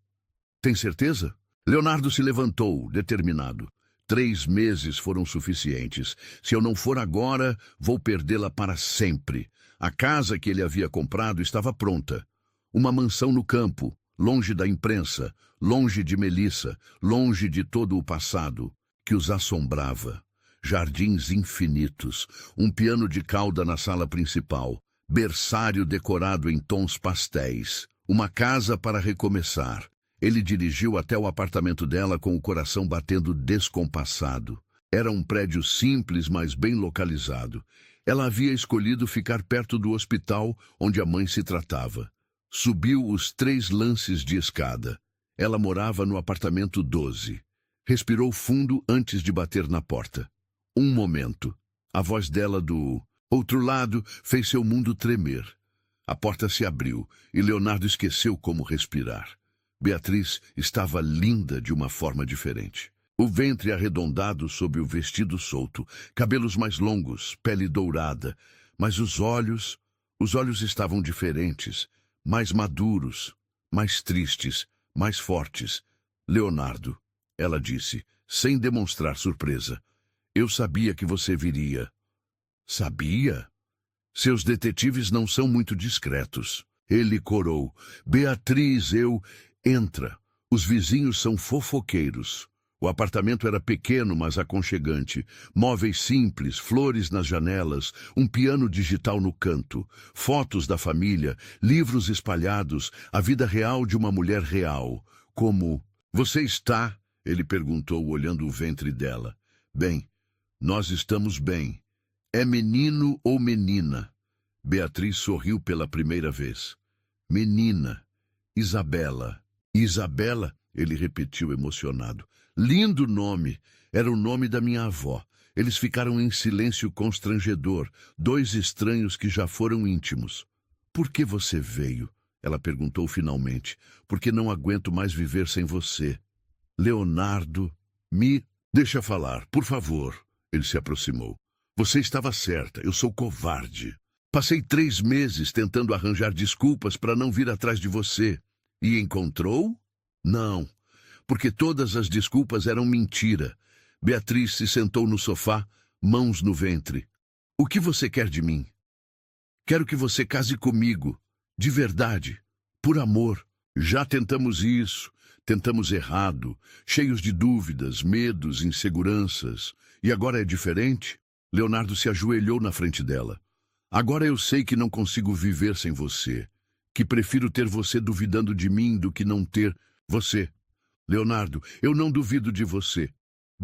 Tem certeza? Leonardo se levantou, determinado. 3 meses foram suficientes. Se eu não for agora, vou perdê-la para sempre. A casa que ele havia comprado estava pronta. Uma mansão no campo, longe da imprensa, longe de Melissa, longe de todo o passado que os assombrava. Jardins infinitos, um piano de cauda na sala principal, berçário decorado em tons pastéis, uma casa para recomeçar. Ele dirigiu até o apartamento dela com o coração batendo descompassado. Era um prédio simples, mas bem localizado. Ela havia escolhido ficar perto do hospital onde a mãe se tratava. Subiu os 3 lances de escada. Ela morava no apartamento 12. Respirou fundo antes de bater na porta. Um momento. A voz dela do outro lado fez seu mundo tremer. A porta se abriu e Leonardo esqueceu como respirar. Beatriz estava linda de uma forma diferente. O ventre arredondado sob o vestido solto, cabelos mais longos, pele dourada, mas os olhos estavam diferentes, mais maduros, mais tristes, mais fortes. Leonardo, ela disse, sem demonstrar surpresa, eu sabia que você viria. Sabia? Seus detetives não são muito discretos. Ele corou. Beatriz, Entra. Os vizinhos são fofoqueiros. O apartamento era pequeno, mas aconchegante. Móveis simples, flores nas janelas, um piano digital no canto, fotos da família, livros espalhados, a vida real de uma mulher real. Como, você está? Ele perguntou, olhando o ventre dela. Bem, nós estamos bem. É menino ou menina? Beatriz sorriu pela primeira vez. Menina. Isabela. Isabela? Ele repetiu emocionado. Lindo nome. Era o nome da minha avó. Eles ficaram em silêncio constrangedor, 2 estranhos que já foram íntimos. Por que você veio? Ela perguntou finalmente. Porque não aguento mais viver sem você. Leonardo, deixa falar, por favor. Ele se aproximou. Você estava certa, eu sou covarde. Passei 3 meses tentando arranjar desculpas para não vir atrás de você. E encontrou? Não, porque todas as desculpas eram mentira. Beatriz se sentou no sofá, mãos no ventre. O que você quer de mim? Quero que você case comigo, de verdade, por amor. Já tentamos isso, tentamos errado, cheios de dúvidas, medos, inseguranças. E agora é diferente? Leonardo se ajoelhou na frente dela. Agora eu sei que não consigo viver sem você, que prefiro ter você duvidando de mim do que não ter você. Leonardo, eu não duvido de você.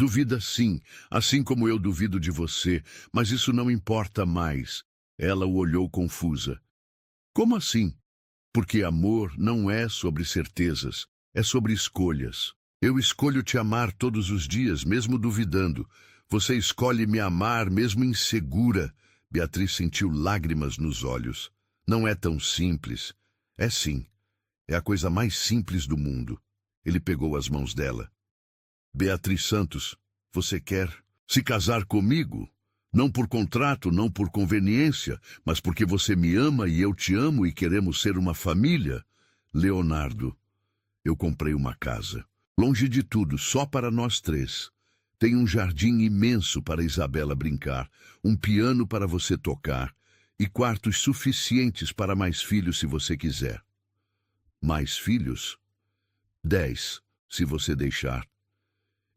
Duvida sim, assim como eu duvido de você, mas isso não importa mais. Ela o olhou confusa. Como assim? Porque amor não é sobre certezas, é sobre escolhas. Eu escolho te amar todos os dias, mesmo duvidando. Você escolhe me amar, mesmo insegura. Beatriz sentiu lágrimas nos olhos. Não é tão simples. É sim. É a coisa mais simples do mundo. Ele pegou as mãos dela. Beatriz Santos, você quer se casar comigo? Não por contrato, não por conveniência, mas porque você me ama e eu te amo e queremos ser uma família? Leonardo, eu comprei uma casa. Longe de tudo, só para nós três. Tem um jardim imenso para Isabela brincar, um piano para você tocar e quartos suficientes para mais filhos se você quiser. Mais filhos? 10, se você deixar.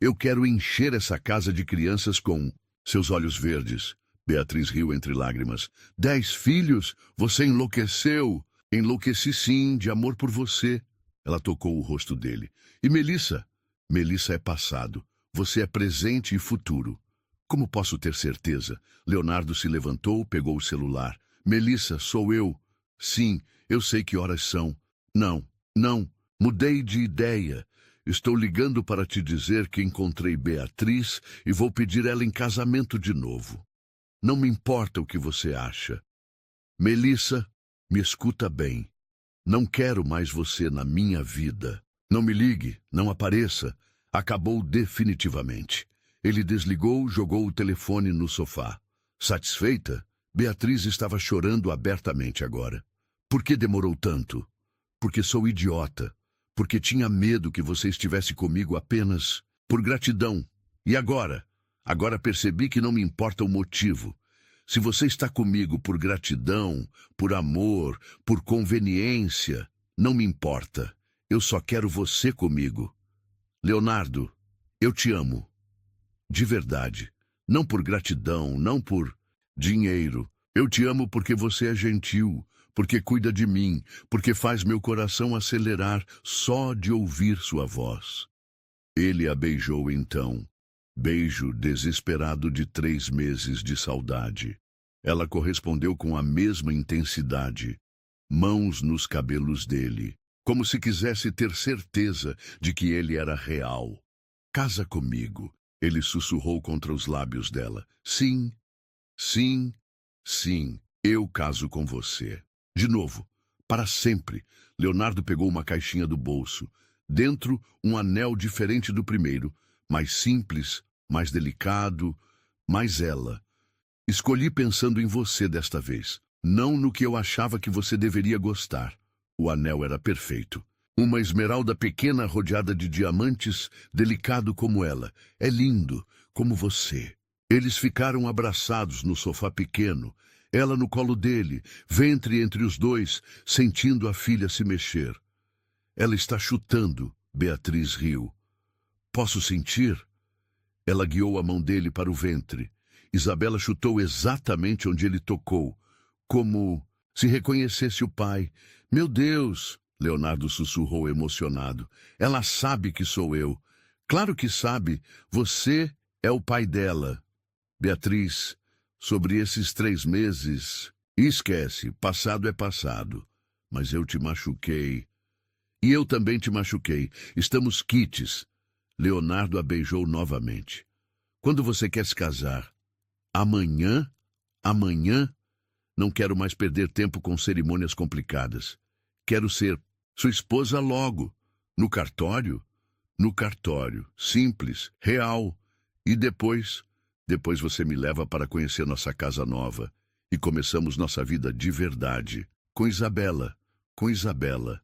Eu quero encher essa casa de crianças com seus olhos verdes. Beatriz riu entre lágrimas. 10 filhos? Você enlouqueceu? Enlouqueci sim, de amor por você. Ela tocou o rosto dele. E Melissa? Melissa é passado. Você é presente e futuro. Como posso ter certeza? Leonardo se levantou, pegou o celular. Melissa, sou eu. Sim, eu sei que horas são. Não, não, mudei de ideia. Estou ligando para te dizer que encontrei Beatriz e vou pedir ela em casamento de novo. Não me importa o que você acha. Melissa, me escuta bem. Não quero mais você na minha vida. Não me ligue, não apareça. Acabou definitivamente. Ele desligou, jogou o telefone no sofá. Satisfeita, Beatriz estava chorando abertamente agora. Por que demorou tanto? Porque sou idiota. Porque tinha medo que você estivesse comigo apenas por gratidão. E agora? Agora percebi que não me importa o motivo. Se você está comigo por gratidão, por amor, por conveniência, não me importa. Eu só quero você comigo. Leonardo, eu te amo. De verdade. Não por gratidão, não por dinheiro. Eu te amo porque você é gentil, porque cuida de mim, porque faz meu coração acelerar só de ouvir sua voz. Ele a beijou então. Beijo desesperado de 3 meses de saudade. Ela correspondeu com a mesma intensidade. Mãos nos cabelos dele, como se quisesse ter certeza de que ele era real. Casa comigo, ele sussurrou contra os lábios dela. Sim, sim, sim, eu caso com você. De novo, para sempre. Leonardo pegou uma caixinha do bolso. Dentro, um anel diferente do primeiro, mais simples, mais delicado, mais ela. Escolhi pensando em você desta vez, não no que eu achava que você deveria gostar. O anel era perfeito. Uma esmeralda pequena rodeada de diamantes, delicado como ela. É lindo, como você. Eles ficaram abraçados no sofá pequeno, ela no colo dele, ventre entre os dois, sentindo a filha se mexer. Ela está chutando, Beatriz riu. Posso sentir? Ela guiou a mão dele para o ventre. Isabela chutou exatamente onde ele tocou, como se reconhecesse o pai. Meu Deus! Leonardo sussurrou emocionado. Ela sabe que sou eu. Claro que sabe. Você é o pai dela. Beatriz, sobre esses 3 meses, esquece, passado é passado. Mas eu te machuquei. E eu também te machuquei. Estamos quites. Leonardo a beijou novamente. Quando você quer se casar? Amanhã? Amanhã? Não quero mais perder tempo com cerimônias complicadas. Quero ser sua esposa logo. No cartório? No cartório. Simples, real. E depois? Depois você me leva para conhecer nossa casa nova. E começamos nossa vida de verdade. Com Isabela. Com Isabela.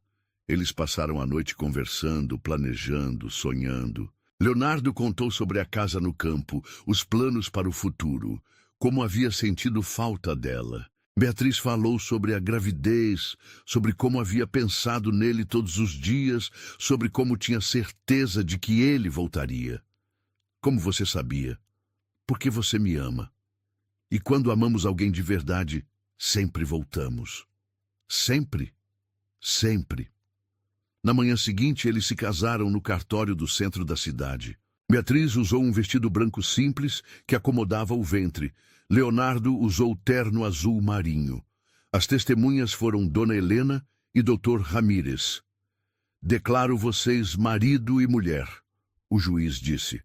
Eles passaram a noite conversando, planejando, sonhando. Leonardo contou sobre a casa no campo, os planos para o futuro, como havia sentido falta dela. Beatriz falou sobre a gravidez, sobre como havia pensado nele todos os dias, sobre como tinha certeza de que ele voltaria. Como você sabia? Porque você me ama. E quando amamos alguém de verdade, sempre voltamos. Sempre. Sempre. Na manhã seguinte, eles se casaram no cartório do centro da cidade. Beatriz usou um vestido branco simples que acomodava o ventre. Leonardo usou terno azul marinho. As testemunhas foram Dona Helena e Dr. Ramírez. Declaro vocês marido e mulher, o juiz disse.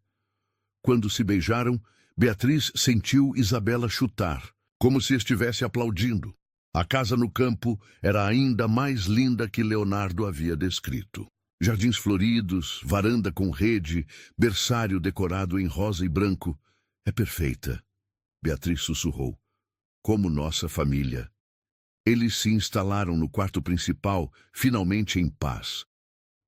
Quando se beijaram, Beatriz sentiu Isabela chutar, como se estivesse aplaudindo. A casa no campo era ainda mais linda que Leonardo havia descrito. Jardins floridos, varanda com rede, berçário decorado em rosa e branco. É perfeita, Beatriz sussurrou. Como nossa família. Eles se instalaram no quarto principal, finalmente em paz.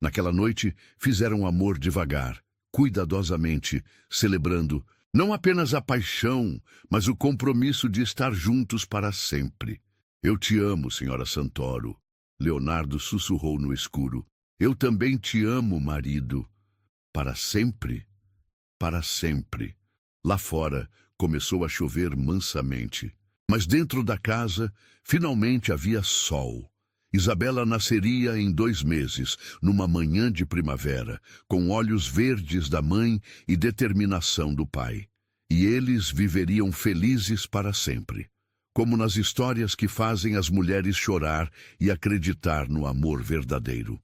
Naquela noite, fizeram amor devagar, cuidadosamente, celebrando não apenas a paixão, mas o compromisso de estar juntos para sempre. Eu te amo, senhora Santoro, Leonardo sussurrou no escuro. Eu também te amo, marido. Para sempre? Para sempre. Lá fora, começou a chover mansamente. Mas dentro da casa, finalmente havia sol. Isabela nasceria em 2 meses, numa manhã de primavera, com olhos verdes da mãe e determinação do pai. E eles viveriam felizes para sempre, como nas histórias que fazem as mulheres chorar e acreditar no amor verdadeiro.